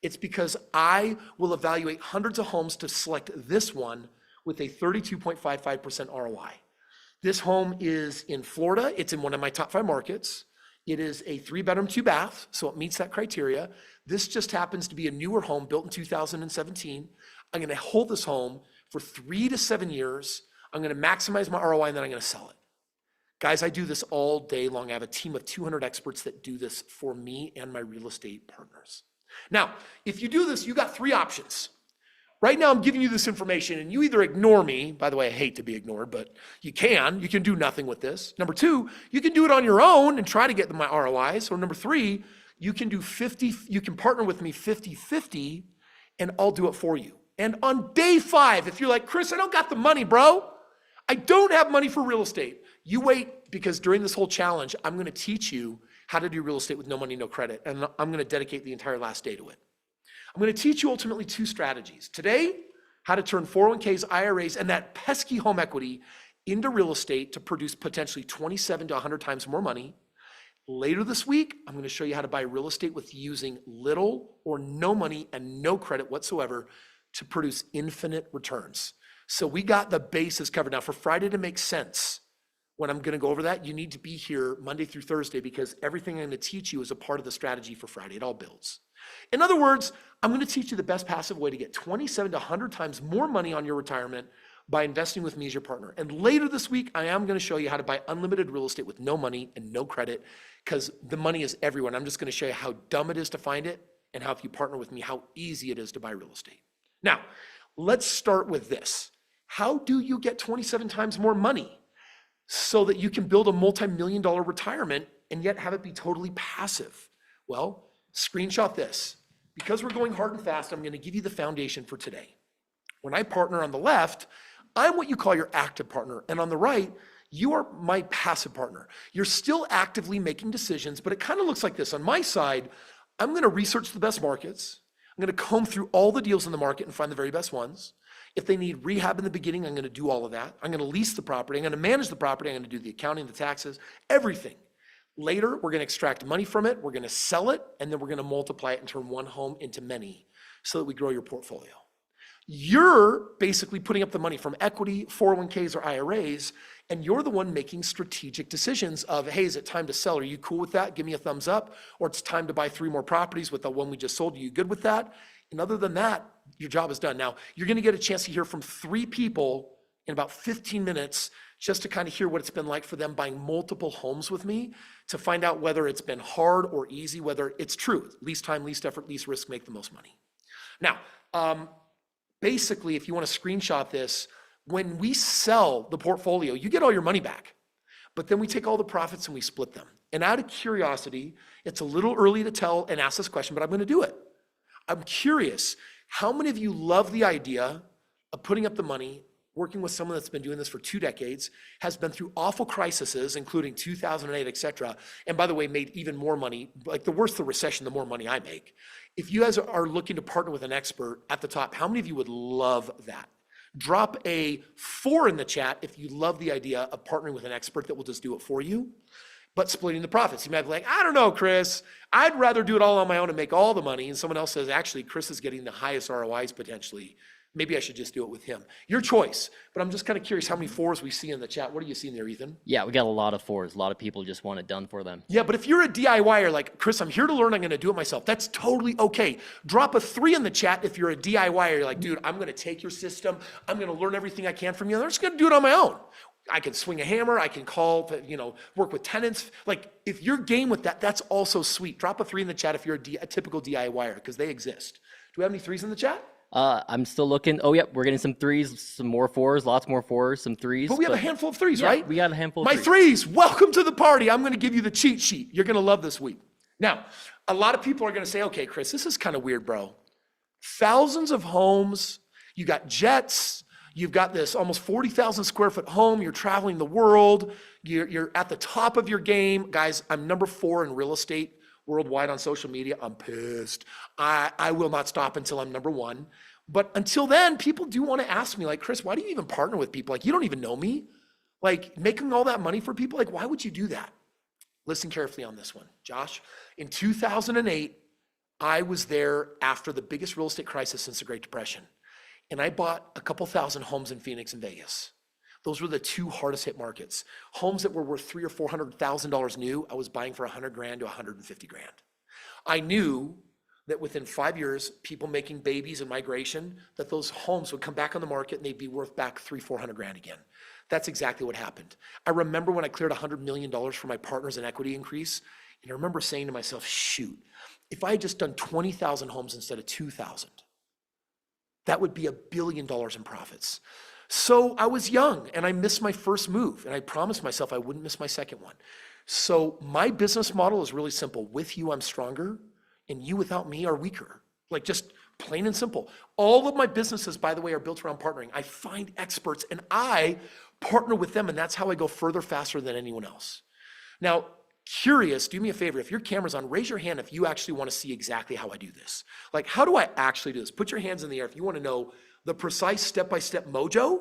It's because I will evaluate hundreds of homes to select this one with a 32.55% ROI. This home is in Florida. It's in one of my top 5 markets. It is a 3-bedroom, 2-bath, so it meets that criteria. This just happens to be a newer home built in 2017. I'm going to hold this home for 3 to 7 years. I'm going to maximize my ROI, and then I'm going to sell it. Guys, I do this all day long. I have a team of 200 experts that do this for me and my real estate partners. Now, if you do this, you got 3 options. Right now, I'm giving you this information, and you either ignore me. By the way, I hate to be ignored, but you can. You can do nothing with this. Number 2, you can do it on your own and try to get my ROIs. Or number 3, you can do 50. You can partner with me 50-50, and I'll do it for you. And on day 5, if you're like, Kris, I don't got the money, bro. I don't have money for real estate. You wait, because during this whole challenge, I'm going to teach you how to do real estate with no money, no credit. And I'm going to dedicate the entire last day to it. I'm going to teach you ultimately 2 strategies. Today, how to turn 401ks, IRAs, and that pesky home equity into real estate to produce potentially 27 to 100 times more money. Later this week, I'm going to show you how to buy real estate with using little or no money and no credit whatsoever to produce infinite returns. So we got the bases covered. Now, for Friday to make sense, when I'm going to go over that, you need to be here Monday through Thursday, because everything I'm going to teach you is a part of the strategy for Friday. It all builds. In other words, I'm going to teach you the best passive way to get 27 to 100 times more money on your retirement by investing with me as your partner. And later this week, I am going to show you how to buy unlimited real estate with no money and no credit, because the money is everywhere. And I'm just going to show you how dumb it is to find it, and how if you partner with me, how easy it is to buy real estate. Now, let's start with this. How do you get 27 times more money so that you can build a multi-million-dollar retirement and yet have it be totally passive? Well, screenshot this. Because we're going hard and fast, I'm going to give you the foundation for today. When I partner on the left, I'm what you call your active partner. And on the right, you are my passive partner. You're still actively making decisions, but it kind of looks like this. On my side, I'm going to research the best markets. I'm going to comb through all the deals in the market and find the very best ones. If they need rehab in the beginning, I'm going to do all of that. I'm going to lease the property. I'm going to manage the property. I'm going to do the accounting, the taxes, everything. Later, we're going to extract money from it. We're going to sell it, and then we're going to multiply it and turn one home into many so that we grow your portfolio. You're basically putting up the money from equity, 401ks, or IRAs, and you're the one making strategic decisions of, hey, is it time to sell? Are you cool with that? Give me a thumbs up. Or it's time to buy 3 more properties with the one we just sold. Are you good with that? And other than that, your job is done. Now, you're going to get a chance to hear from 3 people in about 15 minutes just to kind of hear what it's been like for them buying multiple homes with me, to find out whether it's been hard or easy, whether it's true. Least time, least effort, least risk, make the most money. Now, basically, if you want to screenshot this, when we sell the portfolio, you get all your money back, but then we take all the profits and we split them. And out of curiosity, it's a little early to tell and ask this question, but I'm going to do it. I'm curious, how many of you love the idea of putting up the money, working with someone that's been doing this for 2 decades, has been through awful crises, including 2008, et cetera, and by the way, made even more money? Like, the worse the recession, the more money I make. If you guys are looking to partner with an expert at the top, how many of you would love that? Drop a 4 in the chat if you love the idea of partnering with an expert that will just do it for you, but splitting the profits. You might be like, I don't know, Kris, I'd rather do it all on my own and make all the money. And someone else says, actually, Kris is getting the highest ROIs potentially. Maybe I should just do it with him. Your choice. But I'm just kind of curious how many 4s we see in the chat. What are you seeing there, Ethan? Yeah, we got a lot of 4s. A lot of people just want it done for them. Yeah, but if you're a DIYer, like, Kris, I'm here to learn, I'm going to do it myself. That's totally okay. Drop a 3 in the chat if you're a DIYer. You're like, dude, I'm going to take your system. I'm going to learn everything I can from you. I'm just going to do it on my own. I can swing a hammer. I can call, work with tenants. Like, if you're game with that, that's also sweet. Drop a 3 in the chat if you're a typical DIYer, because they exist. Do we have any 3s in the chat? I'm still looking. Oh, yep, we're getting some 3s, some more 4s, lots more 4s, some 3s. But we have a handful of 3s, right? We got a handful of My 3s, welcome to the party. I'm going to give you the cheat sheet. You're going to love this week. Now, a lot of people are going to say, okay, Kris, this is kind of weird, bro. Thousands of homes, you got jets, you've got this almost 40,000 square foot home, you're traveling the world, you're at the top of your game. Guys, I'm number 4 in real estate worldwide on social media. I'm pissed. I will not stop until I'm number 1. But until then, people do want to ask me, like, Kris, why do you even partner with people? Like, you don't even know me. Like, making all that money for people, like, why would you do that? Listen carefully on this one. Josh, in 2008, I was there after the biggest real estate crisis since the Great Depression. And I bought a couple thousand homes in Phoenix and Vegas. Those were the two hardest hit markets. Homes that were worth $300,000 or $400,000 new, I was buying for $100,000 to $150,000. I knew that within 5 years, people making babies and migration, that those homes would come back on the market and they'd be worth back $300,000-$400,000 again. That's exactly what happened. I remember when I cleared $100 million for my partners in equity increase, and I remember saying to myself, shoot, if I had just done 20,000 homes instead of 2,000, that would be $1 billion in profits. So I was young and I missed my first move, and I promised myself I wouldn't miss my second one. So my business model is really simple. With you, I'm stronger, and you without me are weaker. Like, just plain and simple. All of my businesses, by the way, are built around partnering. I find experts and I partner with them, and that's how I go further, faster than anyone else. Now, curious, do me a favor. If your camera's on, raise your hand if you actually want to see exactly how I do this. Like, how do I actually do this? Put your hands in the air if you want to know the precise step-by-step mojo.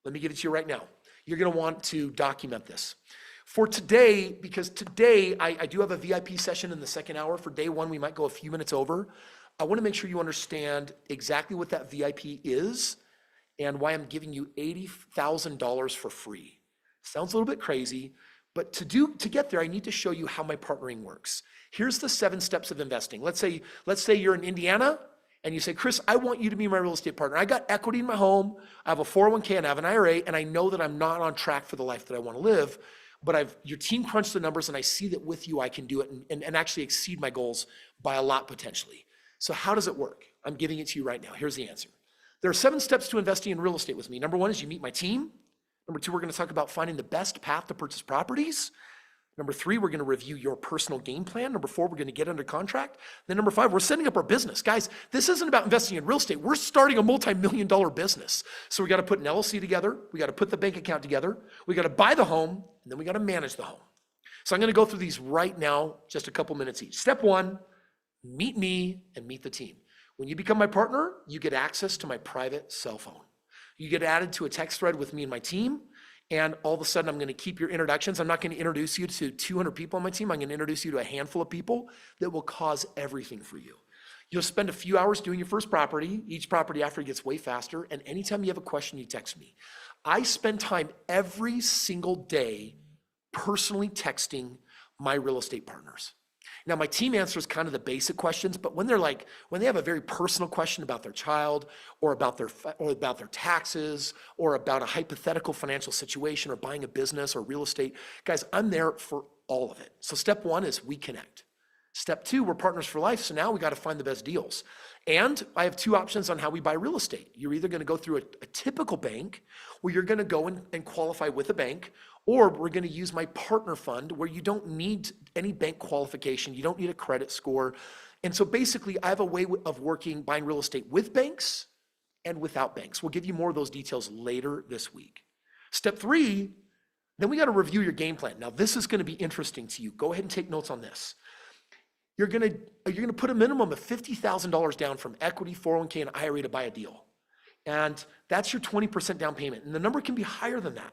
Let me give it to you right now. You're going to want to document this. For today, because today I do have a VIP session in the second hour. For day one, we might go a few minutes over. I want to make sure you understand exactly what that VIP is and why I'm giving you $80,000 for free. Sounds a little bit crazy, but to get there, I need to show you how my partnering works. Here's the 7 steps of investing. Let's say you're in Indiana and you say, Kris, I want you to be my real estate partner. I got equity in my home, I have a 401k and I have an IRA, and I know that I'm not on track for the life that I want to live, but your team crunched the numbers and I see that with you I can do it and actually exceed my goals by a lot potentially. So how does it work? I'm giving it to you right now. Here's the answer. There are 7 steps to investing in real estate with me. Number 1 is you meet my team. Number 2, we're going to talk about finding the best path to purchase properties. Number 3, we're going to review your personal game plan. Number 4, we're going to get under contract. Then number 5, we're setting up our business. Guys, this isn't about investing in real estate. We're starting a multi-million-dollar business. So we got to put an LLC together. We got to put the bank account together. We got to buy the home, and then we got to manage the home. So I'm going to go through these right now, just a couple minutes each. Step 1, meet me and meet the team. When you become my partner, you get access to my private cell phone. You get added to a text thread with me and my team. And all of a sudden, I'm going to keep your introductions. I'm not going to introduce you to 200 people on my team. I'm going to introduce you to a handful of people that will cause everything for you. You'll spend a few hours doing your first property. Each property after gets way faster. And anytime you have a question, you text me. I spend time every single day personally texting my real estate partners. Now, my team answers kind of the basic questions, but when they have a very personal question about their child or about their taxes or about a hypothetical financial situation or buying a business or real estate, guys, I'm there for all of it. So step 1 is we connect. Step 2, we're partners for life. So now we got to find the best deals. And I have 2 options on how we buy real estate. You're either going to go through a typical bank where you're going to go and qualify with a bank, or we're going to use my partner fund where you don't need any bank qualification. You don't need a credit score. And so basically I have a way of buying real estate with banks and without banks. We'll give you more of those details later this week. Step 3, then we got to review your game plan. Now this is going to be interesting to you. Go ahead and take notes on this. You're going to put a minimum of $50,000 down from equity, 401k, and IRA to buy a deal. And that's your 20% down payment. And the number can be higher than that.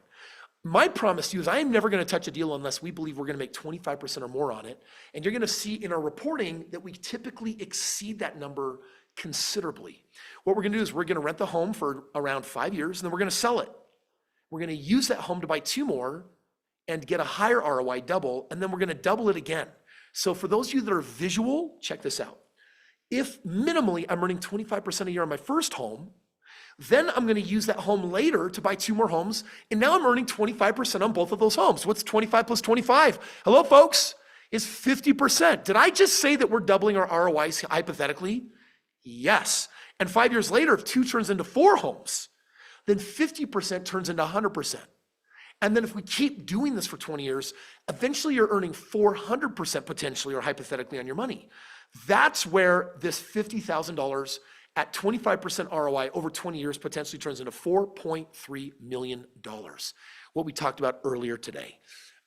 My promise to you is I am never going to touch a deal unless we believe we're going to make 25% or more on it. And you're going to see in our reporting that we typically exceed that number considerably. What we're going to do is we're going to rent the home for around 5 years, and then we're going to sell it. We're going to use that home to buy 2 more and get a higher ROI, double, and then we're going to double it again. So for those of you that are visual, check this out. If minimally I'm earning 25% a year on my first home, then I'm going to use that home later to buy 2 more homes. And now I'm earning 25% on both of those homes. What's 25 plus 25? Hello, folks, is 50%. Did I just say that we're doubling our ROIs hypothetically? Yes. And 5 years later, if 2 turns into 4 homes, then 50% turns into 100%. And then if we keep doing this for 20 years, eventually you're earning 400% potentially or hypothetically on your money. That's where this $50,000 at 25% ROI over 20 years potentially turns into $4.3 million, what we talked about earlier today.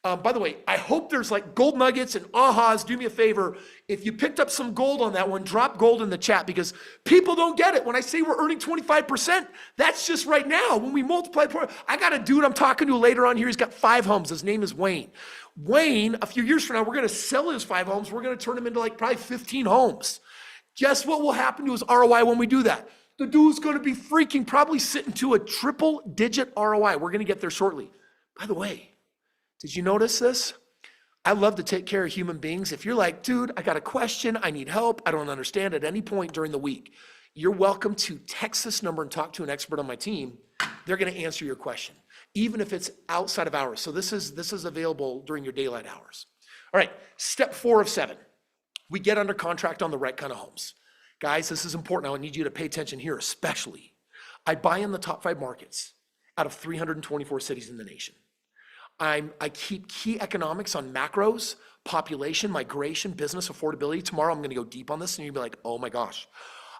By the way, I hope there's like gold nuggets and ahas. Do me a favor. If you picked up some gold on that one, drop gold in the chat because people don't get it. When I say we're earning 25%, that's just right now. When we multiply, I got a dude I'm talking to later on here. He's got 5 homes. His name is Wayne. Wayne, a few years from now, we're going to sell his 5 homes. We're going to turn him into like probably 15 homes. Guess what will happen to his ROI when we do that? The dude's going to be freaking probably sitting to a triple-digit ROI. We're going to get there shortly. By the way, did you notice this? I love to take care of human beings. If you're like, dude, I got a question, I need help, I don't understand at any point during the week, you're welcome to text this number and talk to an expert on my team. They're going to answer your question, even if it's outside of hours. So this is available during your daylight hours. All right, step 4 of 7. We get under contract on the right kind of homes. Guys, this is important. I need you to pay attention here, especially. I buy in the top 5 markets out of 324 cities in the nation. I keep key economics on macros, population, migration, business affordability. Tomorrow I'm going to go deep on this and you'll be like, oh my gosh,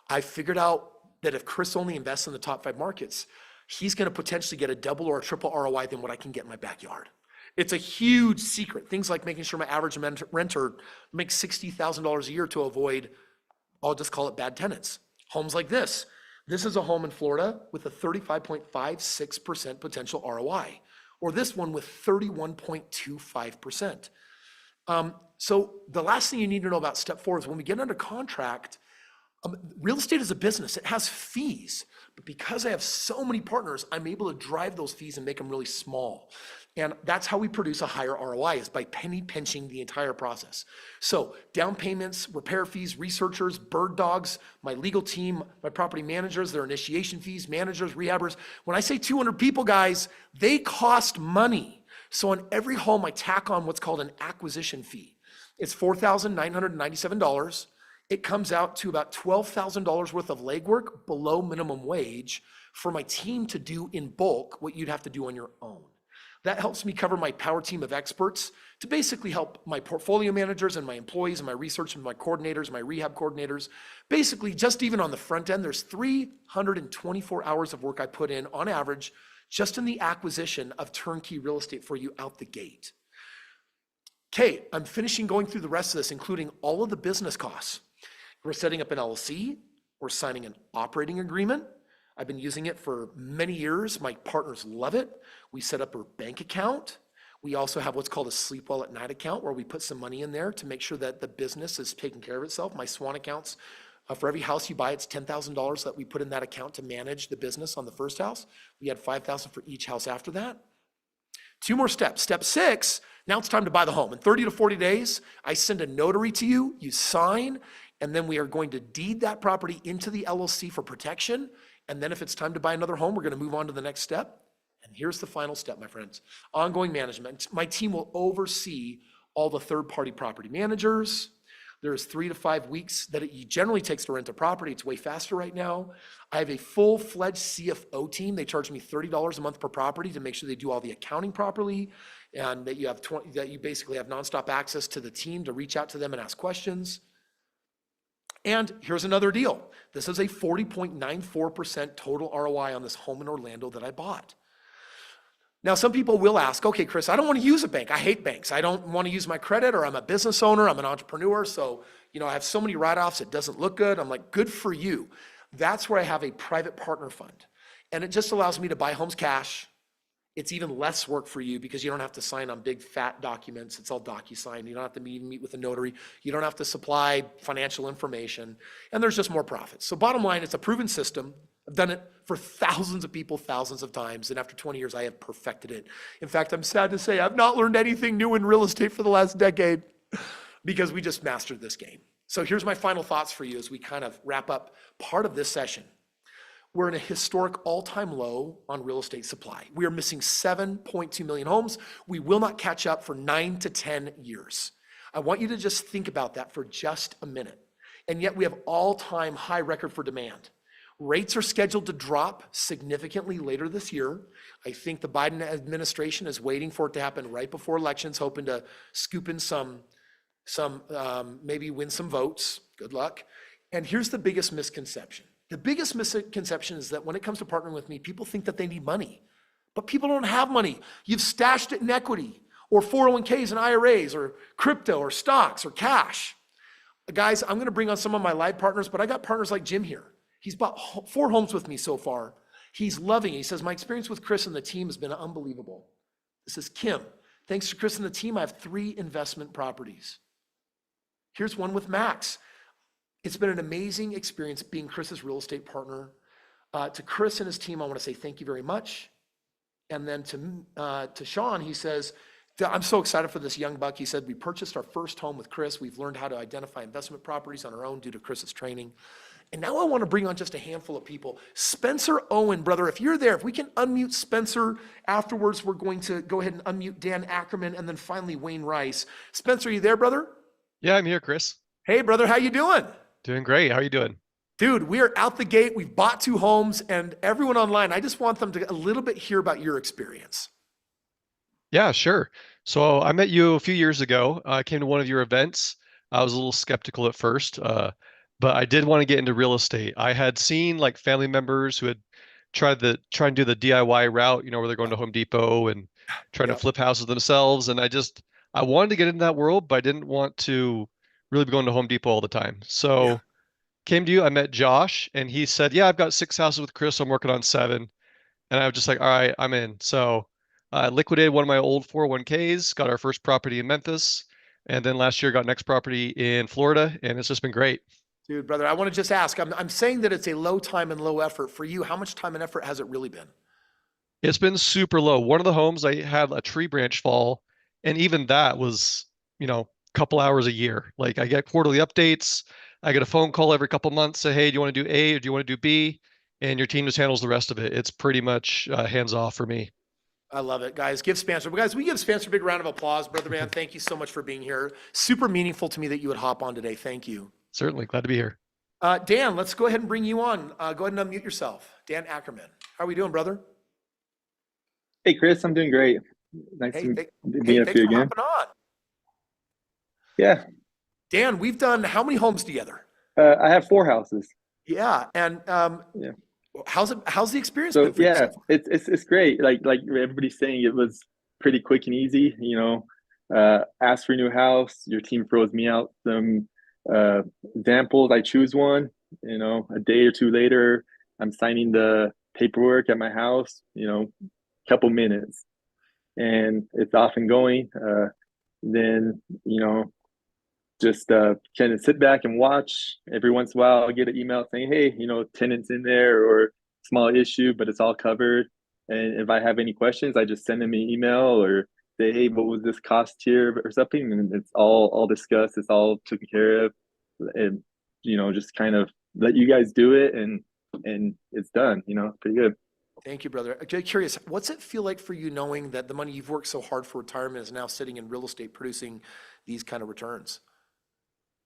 I figured out that if Kris only invests in the top 5 markets, he's going to potentially get a double or a triple ROI than what I can get in my backyard. It's a huge secret. Things like making sure my average renter makes $60,000 a year to avoid, I'll just call it bad tenants. Homes like this. This is a home in Florida with a 35.56% potential ROI. Or this one with 31.25%. So the last thing you need to know about step 4 is when we get under contract, real estate is a business. It has fees. But because I have so many partners, I'm able to drive those fees and make them really small. And that's how we produce a higher ROI, is by penny pinching the entire process. So down payments, repair fees, researchers, bird dogs, my legal team, my property managers, their initiation fees, managers, rehabbers. When I say 200 people, guys, they cost money. So on every home, I tack on what's called an acquisition fee. It's $4,997. It comes out to about $12,000 worth of legwork below minimum wage for my team to do in bulk what you'd have to do on your own. That helps me cover my power team of experts to basically help my portfolio managers and my employees and my research and my coordinators, my rehab coordinators. Basically, just even on the front end, there's 324 hours of work I put in on average just in the acquisition of turnkey real estate for you out the gate. Okay, I'm finishing going through the rest of this, including all of the business costs. We're setting up an LLC. We're signing an operating agreement. I've been using it for many years. My partners love it. We set up a bank account. We also have what's called a sleep well at night account where we put some money in there to make sure that the business is taking care of itself. My Swan accounts, for every house you buy, it's $10,000 that we put in that account to manage the business on the first house. We had $5,000 for each house after that. 2 more steps. Step 6, now it's time to buy the home. In 30 to 40 days, I send a notary to you, you sign, and then we are going to deed that property into the LLC for protection. And then if it's time to buy another home, we're going to move on to the next step. And here's the final step, my friends. Ongoing management. My team will oversee all the third-party property managers. There's 3 to 5 weeks that it generally takes to rent a property. It's way faster right now. I have a full-fledged CFO team. They charge me $30 a month per property to make sure they do all the accounting properly, and that you basically have nonstop access to the team to reach out to them and ask questions. And here's another deal. This is a 40.94% total ROI on this home in Orlando that I bought. Now, some people will ask, okay, Kris, I don't want to use a bank. I hate banks. I don't want to use my credit, or I'm a business owner, I'm an entrepreneur, so I have so many write-offs, it doesn't look good. I'm like, good for you. That's where I have a private partner fund. And it just allows me to buy homes cash. It's even less work for you because you don't have to sign on big fat documents. It's all DocuSign. You don't have to meet with a notary. You don't have to supply financial information. And there's just more profits. So bottom line, it's a proven system. I've done it for thousands of people, thousands of times. And after 20 years, I have perfected it. In fact, I'm sad to say I've not learned anything new in real estate for the last decade because we just mastered this game. So here's my final thoughts for you as we kind of wrap up part of this session. We're in a historic all-time low on real estate supply. We are missing 7.2 million homes. We will not catch up for 9 to 10 years. I want you to just think about that for just a minute. And yet we have all-time high record for demand. Rates are scheduled to drop significantly later this year. I think the Biden administration is waiting for it to happen right before elections, hoping to scoop in some maybe win some votes. Good luck. And here's the biggest misconception. The biggest misconception is that when it comes to partnering with me, people think that they need money, but people don't have money. You've stashed it in equity. or 401ks and IRAs or crypto or stocks or cash. Guys, I'm going to bring on some of my live partners, but I got partners like Jim here. He's bought 4 homes with me so far. He's loving it. He says, my experience with Kris and the team has been unbelievable. This is Kim. Thanks to Kris and the team, I have 3 investment properties. Here's one with Max. It's been an amazing experience being Kris's real estate partner. To Kris and his team, I want to say thank you very much. And then to Sean, he says, I'm so excited for this young buck. He said, we purchased our first home with Kris. We've learned how to identify investment properties on our own due to Kris's training. And now I want to bring on just a handful of people. Spencer Owen, brother, if you're there, if we can unmute Spencer. Afterwards, we're going to go ahead and unmute Dan Ackerman and then finally Wayne Rice. Spencer, are you there, brother? Yeah, I'm here, Kris. Hey, brother, how you doing? Doing great. How are you doing? Dude, we are out the gate. We've bought 2 homes, and everyone online, I just want them to a little bit hear about your experience. Yeah, sure. So I met you a few years ago. I came to one of your events. I was a little skeptical at first, but I did want to get into real estate. I had seen like family members who had tried and do the DIY route, where they're going to Home Depot and trying to flip houses themselves. And I wanted to get into that world, but I didn't want to really be going to Home Depot all the time. So came to you, I met Josh, and he said, yeah, I've got 6 houses with Kris. I'm working on 7. And I was just like, all right, I'm in. So I liquidated one of my old 401ks, got our first property in Memphis, and then last year got next property in Florida, and it's just been great. Dude, brother, I want to just ask, I'm saying that it's a low time and low effort for you. How much time and effort has it really been? It's been super low. One of the homes, I had a tree branch fall, and even that was, a couple hours a year. Like I get quarterly updates. I get a phone call every couple months, say, hey, do you want to do A or do you want to do B? And your team just handles the rest of it. It's pretty much hands off for me. I love it, guys. Guys, we give Spencer a big round of applause, brother man. Thank you so much for being here. Super meaningful to me that you would hop on today. Thank you. Certainly. Glad to be here. Dan, let's go ahead and bring you on. Go ahead and unmute yourself. Dan Ackerman. How are we doing, brother? Hey, Kris, I'm doing great. Nice to be up thanks here for again. hopping on. Yeah. Dan, we've done how many homes together? I have 4 houses. Yeah. And how's the experience So been for you so far? it's great. Like everybody's saying, it was pretty quick and easy. Ask for a new house. Your team throws me out some examples. I choose one. A day or 2 later, I'm signing the paperwork at my house. Couple minutes, and it's off and going. Then just kind of sit back and watch. Every once in a while, I'll get an email saying, hey, tenants in there or small issue, but it's all covered. And if I have any questions, I just send them an email or say, hey, what was this cost here or something? And it's all discussed. It's all taken care of. And, just kind of let you guys do it and it's done, pretty good. Thank you, brother. I'm curious, what's it feel like for you knowing that the money you've worked so hard for retirement is now sitting in real estate producing these kind of returns?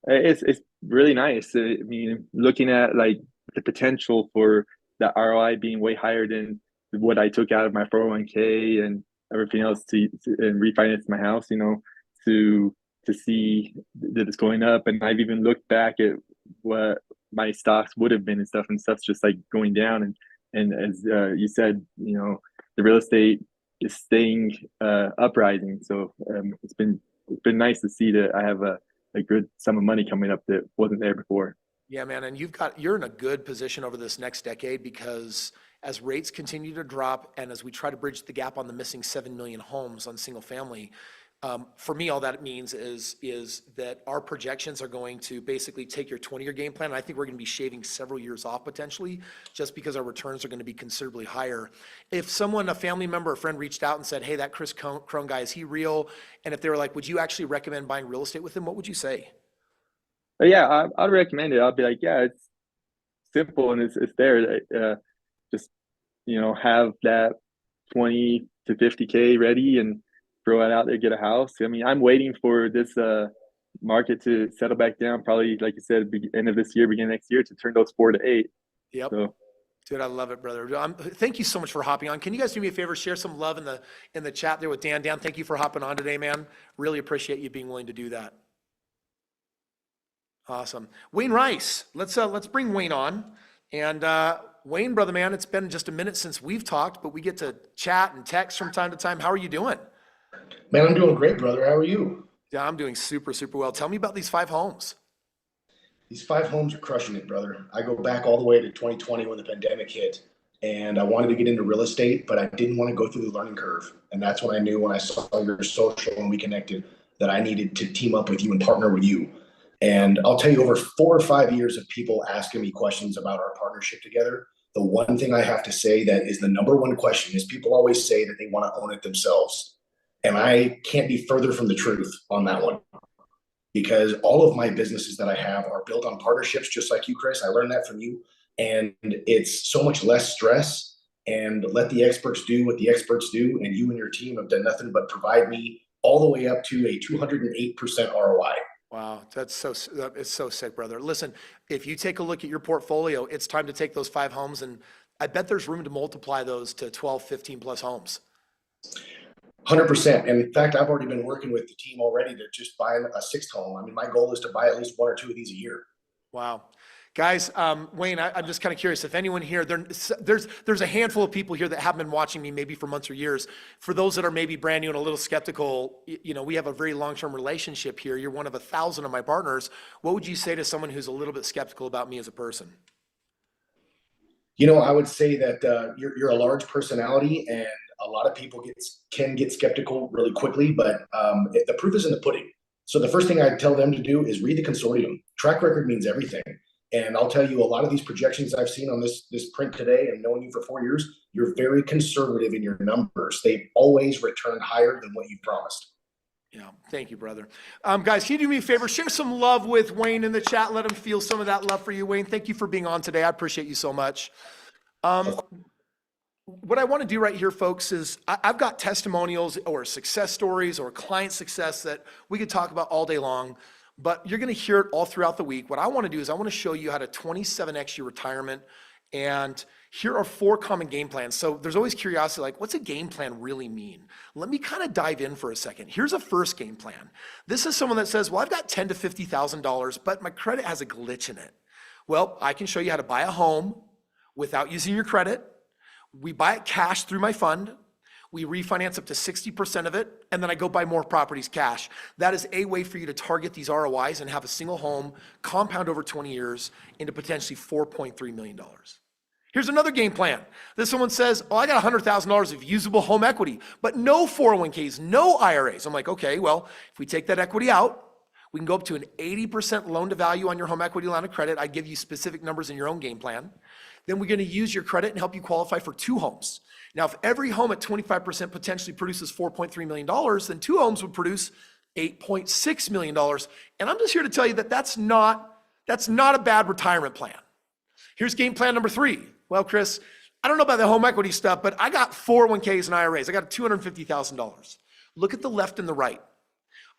It's really nice. I mean, looking at like the potential for the ROI being way higher than what I took out of my 401k and everything else and refinance my house, to see that it's going up. And I've even looked back at what my stocks would have been and stuff's just like going down. And as you said, the real estate is staying uprising. So it's been nice to see that I have a good sum of money coming up that wasn't there before. Yeah, man. And you're in a good position over this next decade because as rates continue to drop and as we try to bridge the gap on the missing 7 million homes on single family, for me, all that it means is that our projections are going to basically take your 20-year game plan. And I think we're going to be shaving several years off potentially just because our returns are going to be considerably higher. If someone, a family member or friend reached out and said, hey, that Kris Krohn guy, is he real? And if they were like, would you actually recommend buying real estate with him? What would you say? But yeah, I'd recommend it. I'll be like, yeah, it's simple and it's there. Just, have that 20 to 50K ready and throw it out there, get a house. I mean, I'm waiting for this market to settle back down, probably, like you said, end of this year, beginning next year, to turn those 4 to 8. Yep. So, dude, I love it, brother. Thank you so much for hopping on. Can you guys do me a favor, share some love in the chat there with Dan? Dan, thank you for hopping on today, man. Really appreciate you being willing to do that. Awesome. Wayne Rice, let's bring Wayne on. And Wayne, brother man, it's been just a minute since we've talked, but we get to chat and text from time to time. How are you doing? Man, I'm doing great, brother. How are you? Yeah, I'm doing super, super well. Tell me about these 5 homes. These 5 homes are crushing it, brother. I go back all the way to 2020 when the pandemic hit, and I wanted to get into real estate, but I didn't want to go through the learning curve. And that's when I knew when I saw your social and we connected that I needed to team up with you and partner with you. And I'll tell you, over 4 or 5 years of people asking me questions about our partnership together, the one thing I have to say that is the number one question is people always say that they want to own it themselves. And I can't be further from the truth on that one, because all of my businesses that I have are built on partnerships, just like you, Kris. I learned that from you. And it's so much less stress, and let the experts do what the experts do. And you and your team have done nothing but provide me all the way up to a 208% ROI. Wow, it's so sick, brother. Listen, if you take a look at your portfolio, it's time to take those 5 homes, and I bet there's room to multiply those to 12, 15 plus homes. 100%. And in fact, I've already been working with the team already to just buy a sixth home. I mean, my goal is to buy at least 1 or 2 of these a year. Wow. Guys, Wayne, I'm just kind of curious if anyone here, there's a handful of people here that have been watching me maybe for months or years. For those that are maybe brand new and a little skeptical, we have a very long-term relationship here. You're one of 1,000 of my partners. What would you say to someone who's a little bit skeptical about me as a person? I would say that you're a large personality, and a lot of people can get skeptical really quickly, but the proof is in the pudding. So the first thing I tell them to do is read the consortium. Track record means everything. And I'll tell you, a lot of these projections I've seen on this print today, and knowing you for 4 years, you're very conservative in your numbers. They've always returned higher than what you promised. Yeah, thank you, brother. Guys, can you do me a favor? Share some love with Wayne in the chat. Let him feel some of that love for you, Wayne. Thank you for being on today. I appreciate you so much. What I want to do right here, folks, is I've got testimonials or success stories or client success that we could talk about all day long, but you're going to hear it all throughout the week. What I want to do is I want to show you how to 27x your retirement. And here are 4 common game plans. So there's always curiosity, like, what's a game plan really mean? Let me kind of dive in for a second. Here's a first game plan. This is someone that says, well, I've got $10,000 to $50,000, but my credit has a glitch in it. Well, I can show you how to buy a home without using your credit. We buy it cash through my fund. We refinance up to 60% of it, and then I go buy more properties cash. That is a way for you to target these ROIs and have a single home compound over 20 years into potentially $4.3 million. Here's another game plan. This someone says, oh, I got $100,000 of usable home equity, but no 401ks, no IRAs. I'm like, okay, well, if we take that equity out, we can go up to an 80% loan to value on your home equity line of credit. I give you specific numbers in your own game plan. Then we're going to use your credit and help you qualify for 2 homes. Now, if every home at 25% potentially produces $4.3 million, then 2 homes would produce $8.6 million. And I'm just here to tell you that that's not a bad retirement plan. Here's game plan number 3. Well, Kris, I don't know about the home equity stuff, but I got 401ks and IRAs. I got $250,000. Look at the left and the right.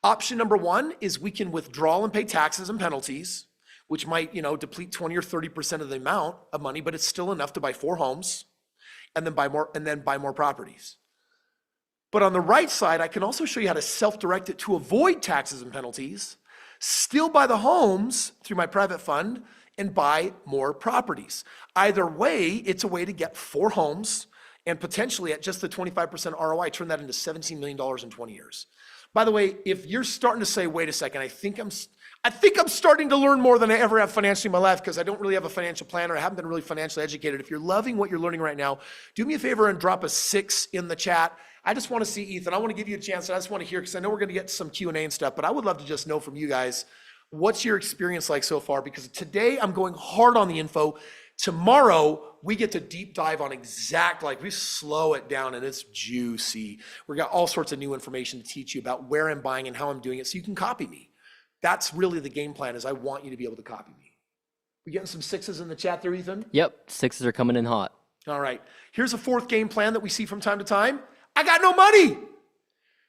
Option number 1 is we can withdraw and pay taxes and penalties, which might, deplete 20 or 30% of the amount of money, but it's still enough to buy 4 homes and then buy more properties. But on the right side, I can also show you how to self-direct it to avoid taxes and penalties, still buy the homes through my private fund, and buy more properties. Either way, it's a way to get 4 homes and potentially at just the 25% ROI, turn that into $17 million in 20 years. By the way, if you're starting to say, wait a second, I think I'm starting to learn more than I ever have financially in my life because I don't really have a financial plan or I haven't been really financially educated. If you're loving what you're learning right now, do me a favor and drop a 6 in the chat. I just want to see Ethan. I want to give you a chance. And I just want to hear, because I know we're going to get some Q&A and stuff, but I would love to just know from you guys, what's your experience like so far? Because today I'm going hard on the info. Tomorrow, we get to deep dive on we slow it down and it's juicy. We got all sorts of new information to teach you about where I'm buying and how I'm doing it so you can copy me. That's really the game plan, is I want you to be able to copy me. We getting some 6s in the chat there, Ethan? Yep, 6s are coming in hot. All right. Here's a 4th game plan that we see from time to time. I got no money.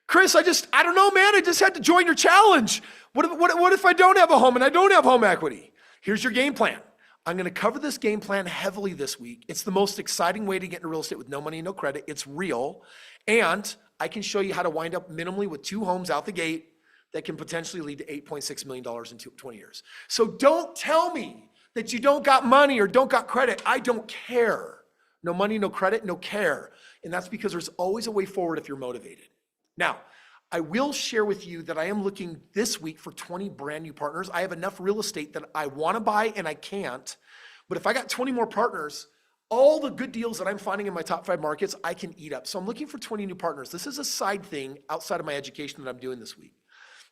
Kris, I don't know, man. I just had to join your challenge. What if I don't have a home and I don't have home equity? Here's your game plan. I'm going to cover this game plan heavily this week. It's the most exciting way to get into real estate with no money and no credit. It's real. And I can show you how to wind up minimally with 2 homes out the gate that can potentially lead to $8.6 million in 20 years. So don't tell me that you don't got money or don't got credit. I don't care. No money, no credit, no care. And that's because there's always a way forward if you're motivated. Now, I will share with you that I am looking this week for 20 brand new partners. I have enough real estate that I want to buy and I can't. But if I got 20 more partners, all the good deals that I'm finding in my top 5 markets, I can eat up. So I'm looking for 20 new partners. This is a side thing outside of my education that I'm doing this week.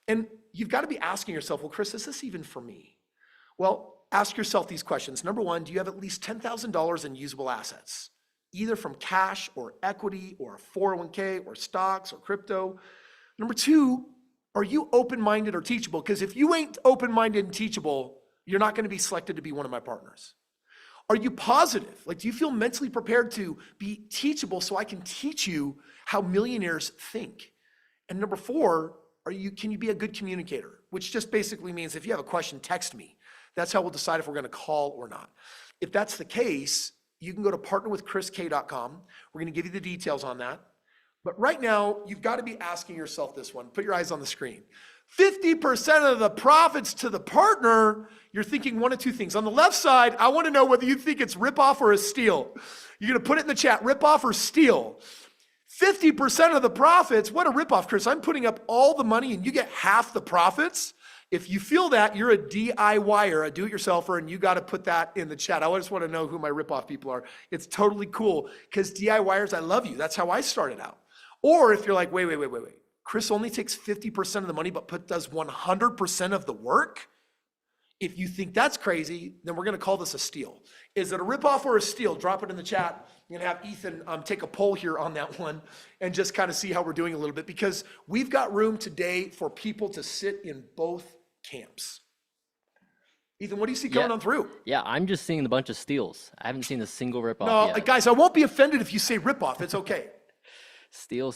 And you've got to be asking yourself, well, Kris, is this even for me? Well, ask yourself these questions. Number one, do you have at least $10,000 in usable assets, either from cash or equity or a 401k or stocks or crypto? Number two, are you open-minded or teachable? Because if you ain't open-minded and teachable, you're not going to be selected to be one of my partners. Are you positive? Like, do you feel mentally prepared to be teachable so I can teach you how millionaires think? And number four, can you be a good communicator? Which just basically means if you have a question, text me. That's how we'll decide if we're going to call or not. If that's the case, you can go to partnerwithchrisk.com. We're going to give you the details on that. But right now, you've got to be asking yourself this one. Put your eyes on the screen. 50% of the profits to the partner, you're thinking one of two things. On the left side, I want to know whether you think it's ripoff or a steal. You're going to put it in the chat, ripoff or steal. 50% of the profits, what a ripoff, Kris. I'm putting up all the money and you get half the profits. If you feel that, you're a DIYer, a do-it-yourselfer, and you got to put that in the chat. I just want to know who my ripoff people are. It's totally cool because DIYers, I love you. That's how I started out. Or if you're like, wait. Kris only takes 50% of the money, but does 100% of the work. If you think that's crazy, then we're going to call this a steal. Is it a ripoff or a steal? Drop it in the chat. I'm going to have Ethan take a poll here on that one and just kind of see how we're doing a little bit, because we've got room today for people to sit in both camps. Ethan, what do you see coming on through? Yeah, I'm just seeing a bunch of steals. I haven't seen a single ripoff No, yet. guys, I won't be offended if you say ripoff. It's okay. Steal.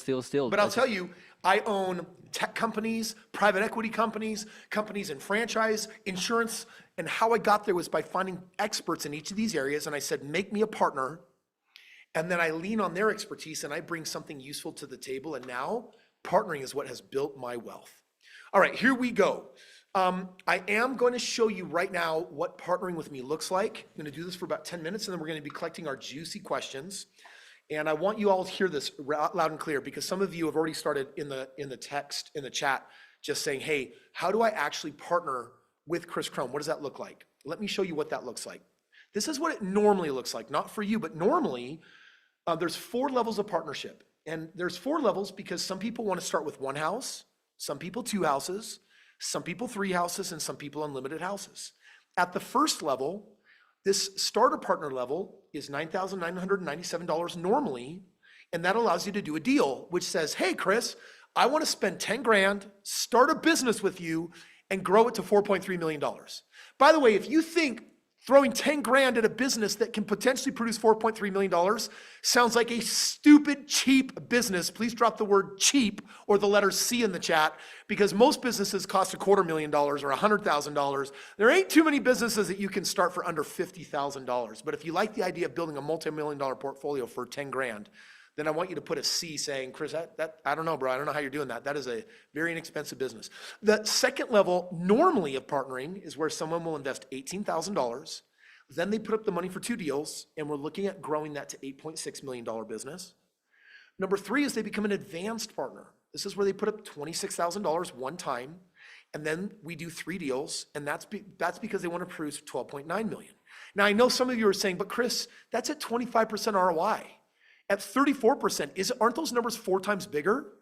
But I'll tell you, I own tech companies, private equity companies, companies in franchise, insurance, and how I got there was by finding experts in each of these areas. And I said, make me a partner. And then I lean on their expertise and I bring something useful to the table. And now partnering is what has built my wealth. All right, here we go. I am going to show you right now what partnering with me looks like. I'm going to do this for about 10 minutes and then we're going to be collecting our juicy questions. And I want you all to hear this loud and clear, because some of you have already started in the text, in the chat, just saying, hey, how do I actually partner with Kris Krohn? What does that look like? Let me show you what that looks like. This is what it normally looks like, not for you, but normally there's 4 levels of partnership. And there's 4 levels because some people want to start with 1 house, some people 2 houses, some people 3 houses, and some people unlimited houses. At the first level, this starter partner level is $9,997 normally, and that allows you to do a deal which says, hey, Kris, I want to spend 10 grand, start a business with you, and grow it to $4.3 million. By the way, if you think throwing 10 grand at a business that can potentially produce $4.3 million sounds like a stupid, cheap business, please drop the word cheap or the letter C in the chat, because most businesses cost $250,000 or $100,000. There ain't too many businesses that you can start for under $50,000. But if you like the idea of building a multi-million-dollar portfolio for 10 grand, then I want you to put a C saying, Kris, I don't know, bro. I don't know how you're doing that. That is a very inexpensive business. The second level normally of partnering is where someone will invest $18,000. Then they put up the money for 2 deals, and we're looking at growing that to $8.6 million business. Number 3 is they become an advanced partner. This is where they put up $26,000 one time, and then we do 3 deals, and that's because they want to produce $12.9 million. Now, I know some of you are saying, but Kris, that's at 25% ROI. At 34%, aren't those numbers 4 times bigger?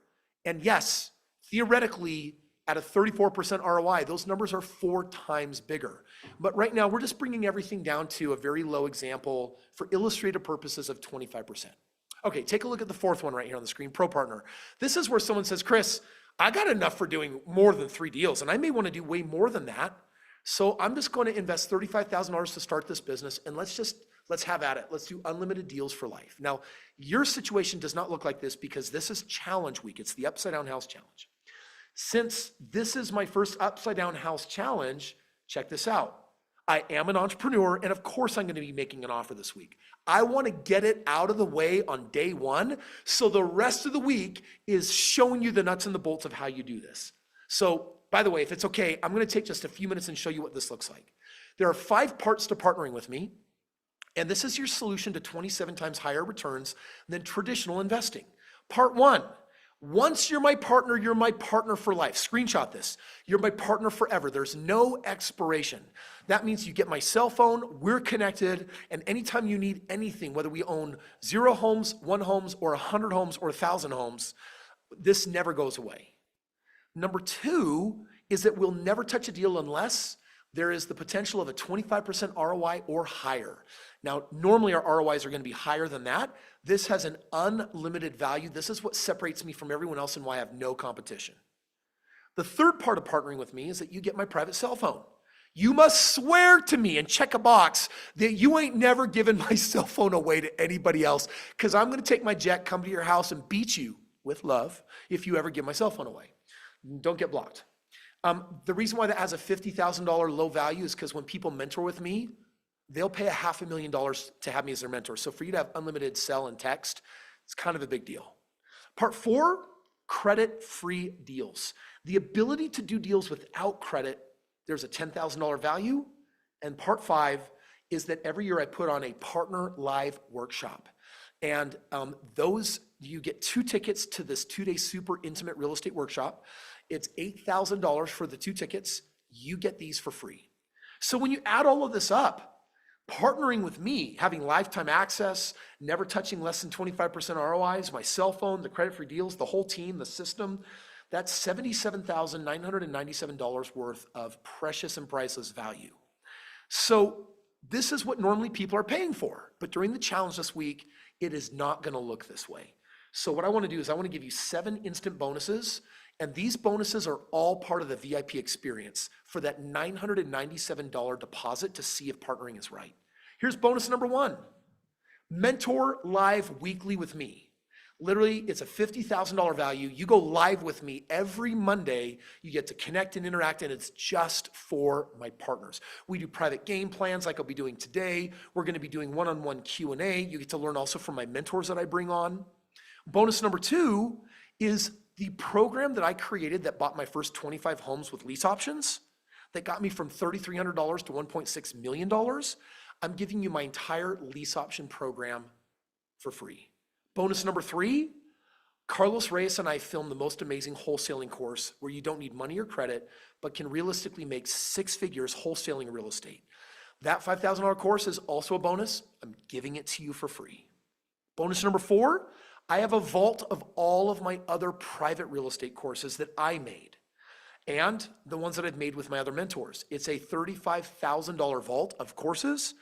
And yes, theoretically, at a 34% ROI, those numbers are 4 times bigger. But right now, we're just bringing everything down to a very low example for illustrative purposes of 25%. Okay, take a look at the 4th one right here on the screen, Pro Partner. This is where someone says, Kris, I got enough for doing more than 3 deals, and I may want to do way more than that. So I'm just going to invest $35,000 to start this business, and let's have at it. Let's do unlimited deals for life. Now, your situation does not look like this because this is challenge week. It's the Upside Down House Challenge. Since this is my first Upside Down House Challenge, check this out. I am an entrepreneur, and of course I'm going to be making an offer this week. I want to get it out of the way on day 1, so the rest of the week is showing you the nuts and the bolts of how you do this. So, by the way, if it's okay, I'm going to take just a few minutes and show you what this looks like. There are 5 parts to partnering with me. And this is your solution to 27 times higher returns than traditional investing. Part 1, Once you're my partner for life. Screenshot this. You're my partner forever. There's no expiration. That means you get my cell phone, we're connected, and anytime you need anything, whether we own 0 homes, 1 homes, or 100 homes, or 1,000 homes, this never goes away. Number 2 is that we'll never touch a deal unless there is the potential of a 25% ROI or higher. Now, normally our ROIs are going to be higher than that. This has an unlimited value. This is what separates me from everyone else and why I have no competition. The third part of partnering with me is that you get my private cell phone. You must swear to me and check a box that you ain't never given my cell phone away to anybody else, because I'm going to take my jet, come to your house, and beat you with love if you ever give my cell phone away. Don't get blocked. The reason why that has a $50,000 low value is because when people mentor with me, they'll pay $500,000 to have me as their mentor. So for you to have unlimited cell and text, it's kind of a big deal. Part 4, credit-free deals. The ability to do deals without credit, there's a $10,000 value. And part 5 is that every year I put on a partner live workshop. And you get 2 tickets to this 2-day super intimate real estate workshop. It's $8,000 for the 2 tickets. You get these for free. So when you add all of this up, partnering with me, having lifetime access, never touching less than 25% ROIs, my cell phone, the credit-free deals, the whole team, the system, that's $77,997 worth of precious and priceless value. So this is what normally people are paying for. But during the challenge this week, it is not going to look this way. So what I want to do is I want to give you 7 instant bonuses. And these bonuses are all part of the VIP experience for that $997 deposit to see if partnering is right. Here's bonus number 1. Mentor live weekly with me. Literally, it's a $50,000 value. You go live with me every Monday. You get to connect and interact, and it's just for my partners. We do private game plans like I'll be doing today. We're going to be doing one-on-one Q&A. You get to learn also from my mentors that I bring on. Bonus number 2 is the program that I created that bought my first 25 homes with lease options that got me from $3,300 to $1.6 million. I'm giving you my entire lease option program for free. Bonus number 3, Carlos Reyes and I filmed the most amazing wholesaling course where you don't need money or credit, but can realistically make 6 figures wholesaling real estate. That $5,000 course is also a bonus. I'm giving it to you for free. Bonus number 4, I have a vault of all of my other private real estate courses that I made and the ones that I've made with my other mentors. It's a $35,000 vault of courses.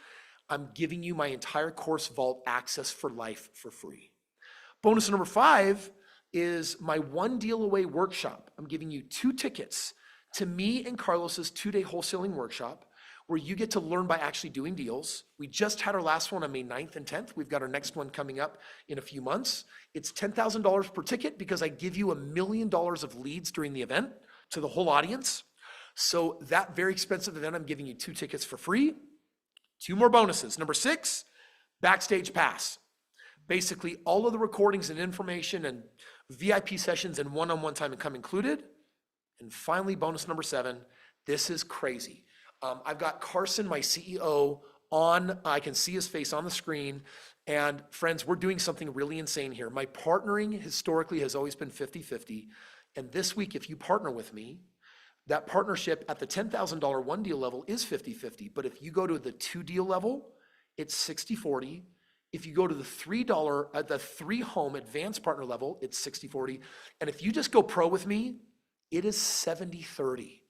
I'm giving you my entire course vault access for life for free. Bonus number 5 is my 1 deal away workshop. I'm giving you 2 tickets to me and Carlos's 2-day wholesaling workshop where you get to learn by actually doing deals. We just had our last one on May 9th and 10th. We've got our next one coming up in a few months. It's $10,000 per ticket because I give you $1 million of leads during the event to the whole audience. So that very expensive event, I'm giving you 2 tickets for free. 2 more bonuses. Number 6, backstage pass. Basically all of the recordings and information and VIP sessions and one-on-one time come included. And finally, bonus number 7, this is crazy. I've got Carson, my CEO, on. I can see his face on the screen. And friends, we're doing something really insane here. My partnering historically has always been 50-50. And this week, if you partner with me, that partnership at the $10,000 1 deal level is 50-50. But if you go to the 2 deal level, it's 60-40. If you go to the the 3 home advanced partner level, it's 60-40. And if you just go pro with me, it is 70-30.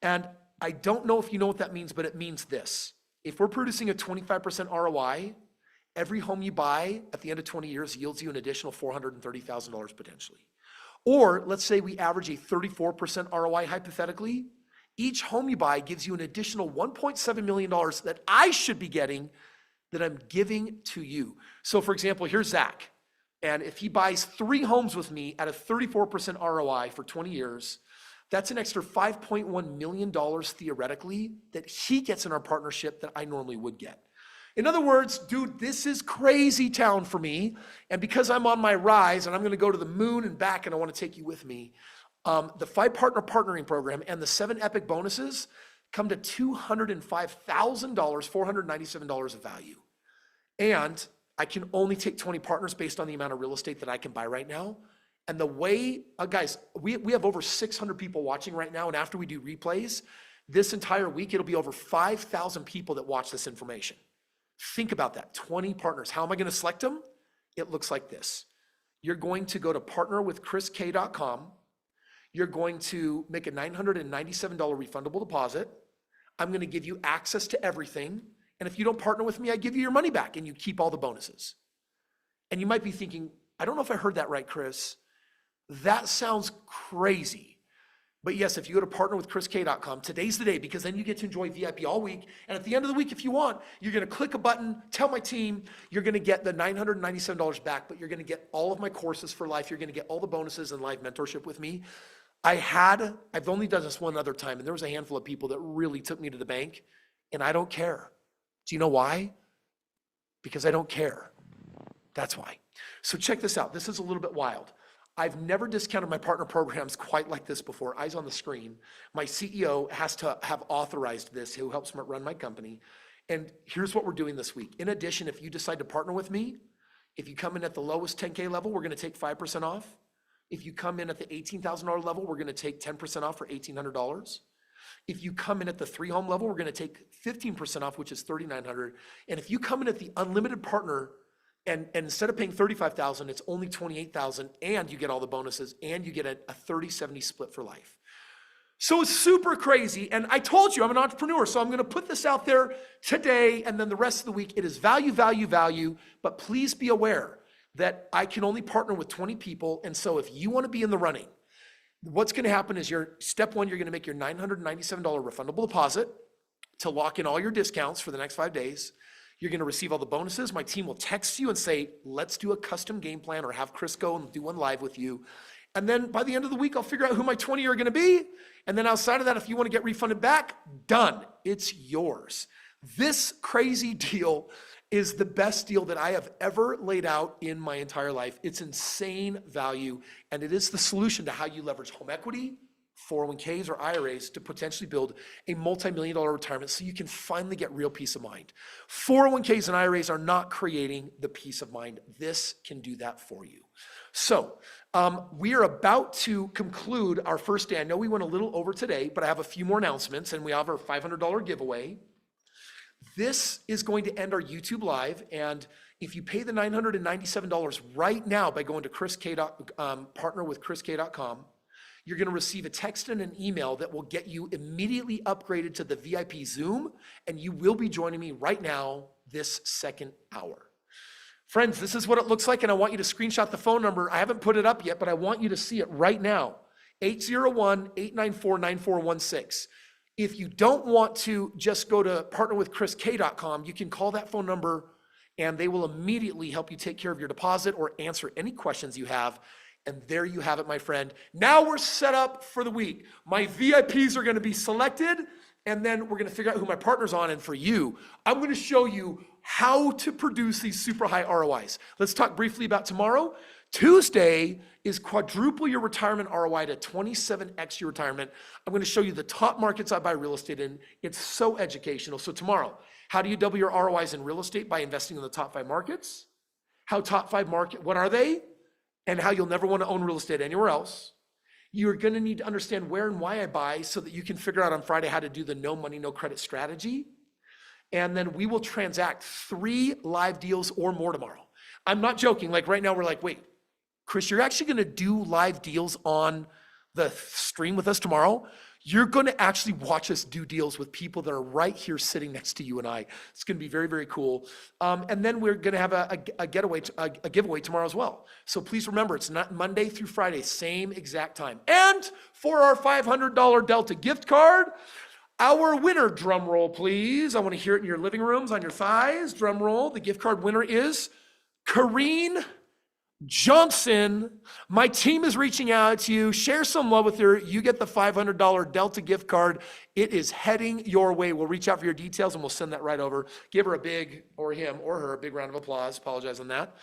And I don't know if you know what that means, but it means this. If we're producing a 25% ROI, every home you buy at the end of 20 years yields you an additional $430,000 potentially. Or let's say we average a 34% ROI hypothetically. Each home you buy gives you an additional $1.7 million that I should be getting that I'm giving to you. So for example, here's Zach. And if he buys 3 homes with me at a 34% ROI for 20 years, that's an extra $5.1 million theoretically that he gets in our partnership that I normally would get. In other words, dude, this is crazy town for me. And because I'm on my rise and I'm going to go to the moon and back and I want to take you with me, the 5 partner partnering program and the 7 epic bonuses come to $205,000, $497 of value. And I can only take 20 partners based on the amount of real estate that I can buy right now. And the way, guys, we have over 600 people watching right now. And after we do replays, this entire week, it'll be over 5,000 people that watch this information. Think about that, 20 partners. How am I gonna select them? It looks like this. You're going to go to partnerwithkrisk.com. You're going to make a $997 refundable deposit. I'm going to give you access to everything. And if you don't partner with me, I give you your money back and you keep all the bonuses. And you might be thinking, I don't know if I heard that right, Kris. That sounds crazy. But yes, if you go to partnerwithkrisk.com, today's the day, because then you get to enjoy VIP all week. And at the end of the week, if you want, you're going to click a button, tell my team, you're going to get the $997 back, but you're going to get all of my courses for life. You're going to get all the bonuses and live mentorship with me. I've only done this one other time, and there was a handful of people that really took me to the bank, and I don't care. Do you know why? Because I don't care. That's why. So check this out. This is a little bit wild. I've never discounted my partner programs quite like this before. Eyes on the screen. My CEO has to have authorized this, who helps me run my company. And here's what we're doing this week. In addition, if you decide to partner with me, if you come in at the lowest 10K level, we're going to take 5% off. If you come in at the $18,000 level, we're going to take 10% off for $1,800. If you come in at the 3-home level, we're going to take 15% off, which is $3,900. And if you come in at the unlimited partner, and instead of paying $35,000, it's only $28,000, and you get all the bonuses, and you get a 30-70 split for life. So it's super crazy. And I told you I'm an entrepreneur, so I'm going to put this out there today, and then the rest of the week, it is value, value, value. But please be aware that I can only partner with 20 people. And so if you want to be in the running, what's going to happen is step one, you're going to make your $997 refundable deposit to lock in all your discounts for the next 5 days. You're going to receive all the bonuses. My team will text you and say, let's do a custom game plan, or have Kris go and do one live with you. And then by the end of the week, I'll figure out who my 20 are going to be. And then outside of that, if you want to get refunded back, done. It's yours. This crazy deal is the best deal that I have ever laid out in my entire life. It's insane value, and it is the solution to how you leverage home equity, 401ks or IRAs to potentially build a multi-million-dollar retirement so you can finally get real peace of mind. 401ks and IRAs are not creating the peace of mind. This can do that for you. So we are about to conclude our first day. I know we went a little over today, but I have a few more announcements, and we have our $500 giveaway. This is going to end our YouTube live, and if you pay the $997 right now by going to partnerwithkrisk.com, you're going to receive a text and an email that will get you immediately upgraded to the VIP Zoom, and you will be joining me right now this second hour. Friends, this is what it looks like, and I want you to screenshot the phone number. I haven't put it up yet, but I want you to see it right now, 801-894-9416. If you don't want to just go to partnerwithkrisk.com, you can call that phone number, and they will immediately help you take care of your deposit or answer any questions you have. And there you have it, my friend. Now we're set up for the week. My VIPs are going to be selected, and then we're going to figure out who my partner's on. And for you, I'm going to show you how to produce these super high ROIs. Let's talk briefly about tomorrow. Tuesday is quadruple your retirement ROI to 27x your retirement. I'm going to show you the top markets I buy real estate in. It's so educational. So tomorrow, how do you double your ROIs in real estate? By investing in the top 5 markets. How top 5 market, what are they? And how you'll never want to own real estate anywhere else. You're going to need to understand where and why I buy so that you can figure out on Friday how to do the no money, no credit strategy. And then we will transact 3 live deals or more tomorrow. I'm not joking. Like right now, we're like, wait, Kris, you're actually going to do live deals on the stream with us tomorrow? You're going to actually watch us do deals with people that are right here sitting next to you and I. It's going to be very, very cool. And then we're going to have a giveaway tomorrow as well. So please remember, it's not Monday through Friday, same exact time. And for our $500 Delta gift card, our winner, drum roll, please. I want to hear it in your living rooms, on your thighs, drum roll. The gift card winner is Kareen Johnson. My team is reaching out to you. Share some love with her. You get the $500 Delta gift card. It is heading your way. We'll reach out for your details and we'll send that right over. Give her a big, or him or her, a big round of applause. Apologize on that.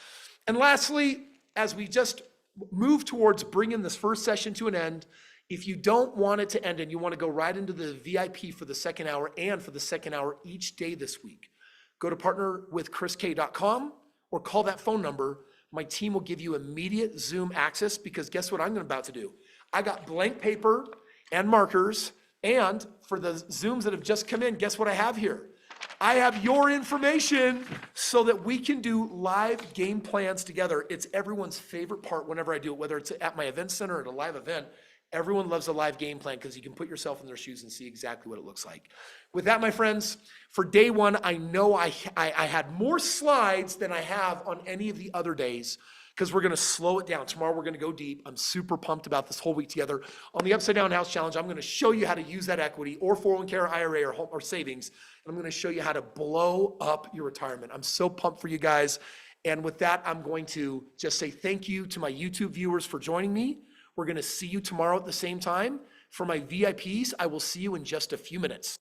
And lastly, as we just move towards bringing this first session to an end, if you don't want it to end and you want to go right into the VIP for the second hour and for the second hour each day this week, go to partnerwithkrisk.com or call that phone number. My team will give you immediate Zoom access because guess what I'm about to do? I got blank paper and markers, and for the Zooms that have just come in, guess what I have here? I have your information so that we can do live game plans together. It's everyone's favorite part whenever I do it, whether it's at my event center or at a live event. Everyone loves a live game plan because you can put yourself in their shoes and see exactly what it looks like. With that, my friends, for day one, I know I had more slides than I have on any of the other days because we're going to slow it down. Tomorrow, we're going to go deep. I'm super pumped about this whole week together. On the Upside Down House Challenge, I'm going to show you how to use that equity or 401k or IRA or, home, or savings. And I'm going to show you how to blow up your retirement. I'm so pumped for you guys. And with that, I'm going to just say thank you to my YouTube viewers for joining me. We're going to see you tomorrow at the same time. For my VIPs, I will see you in just a few minutes.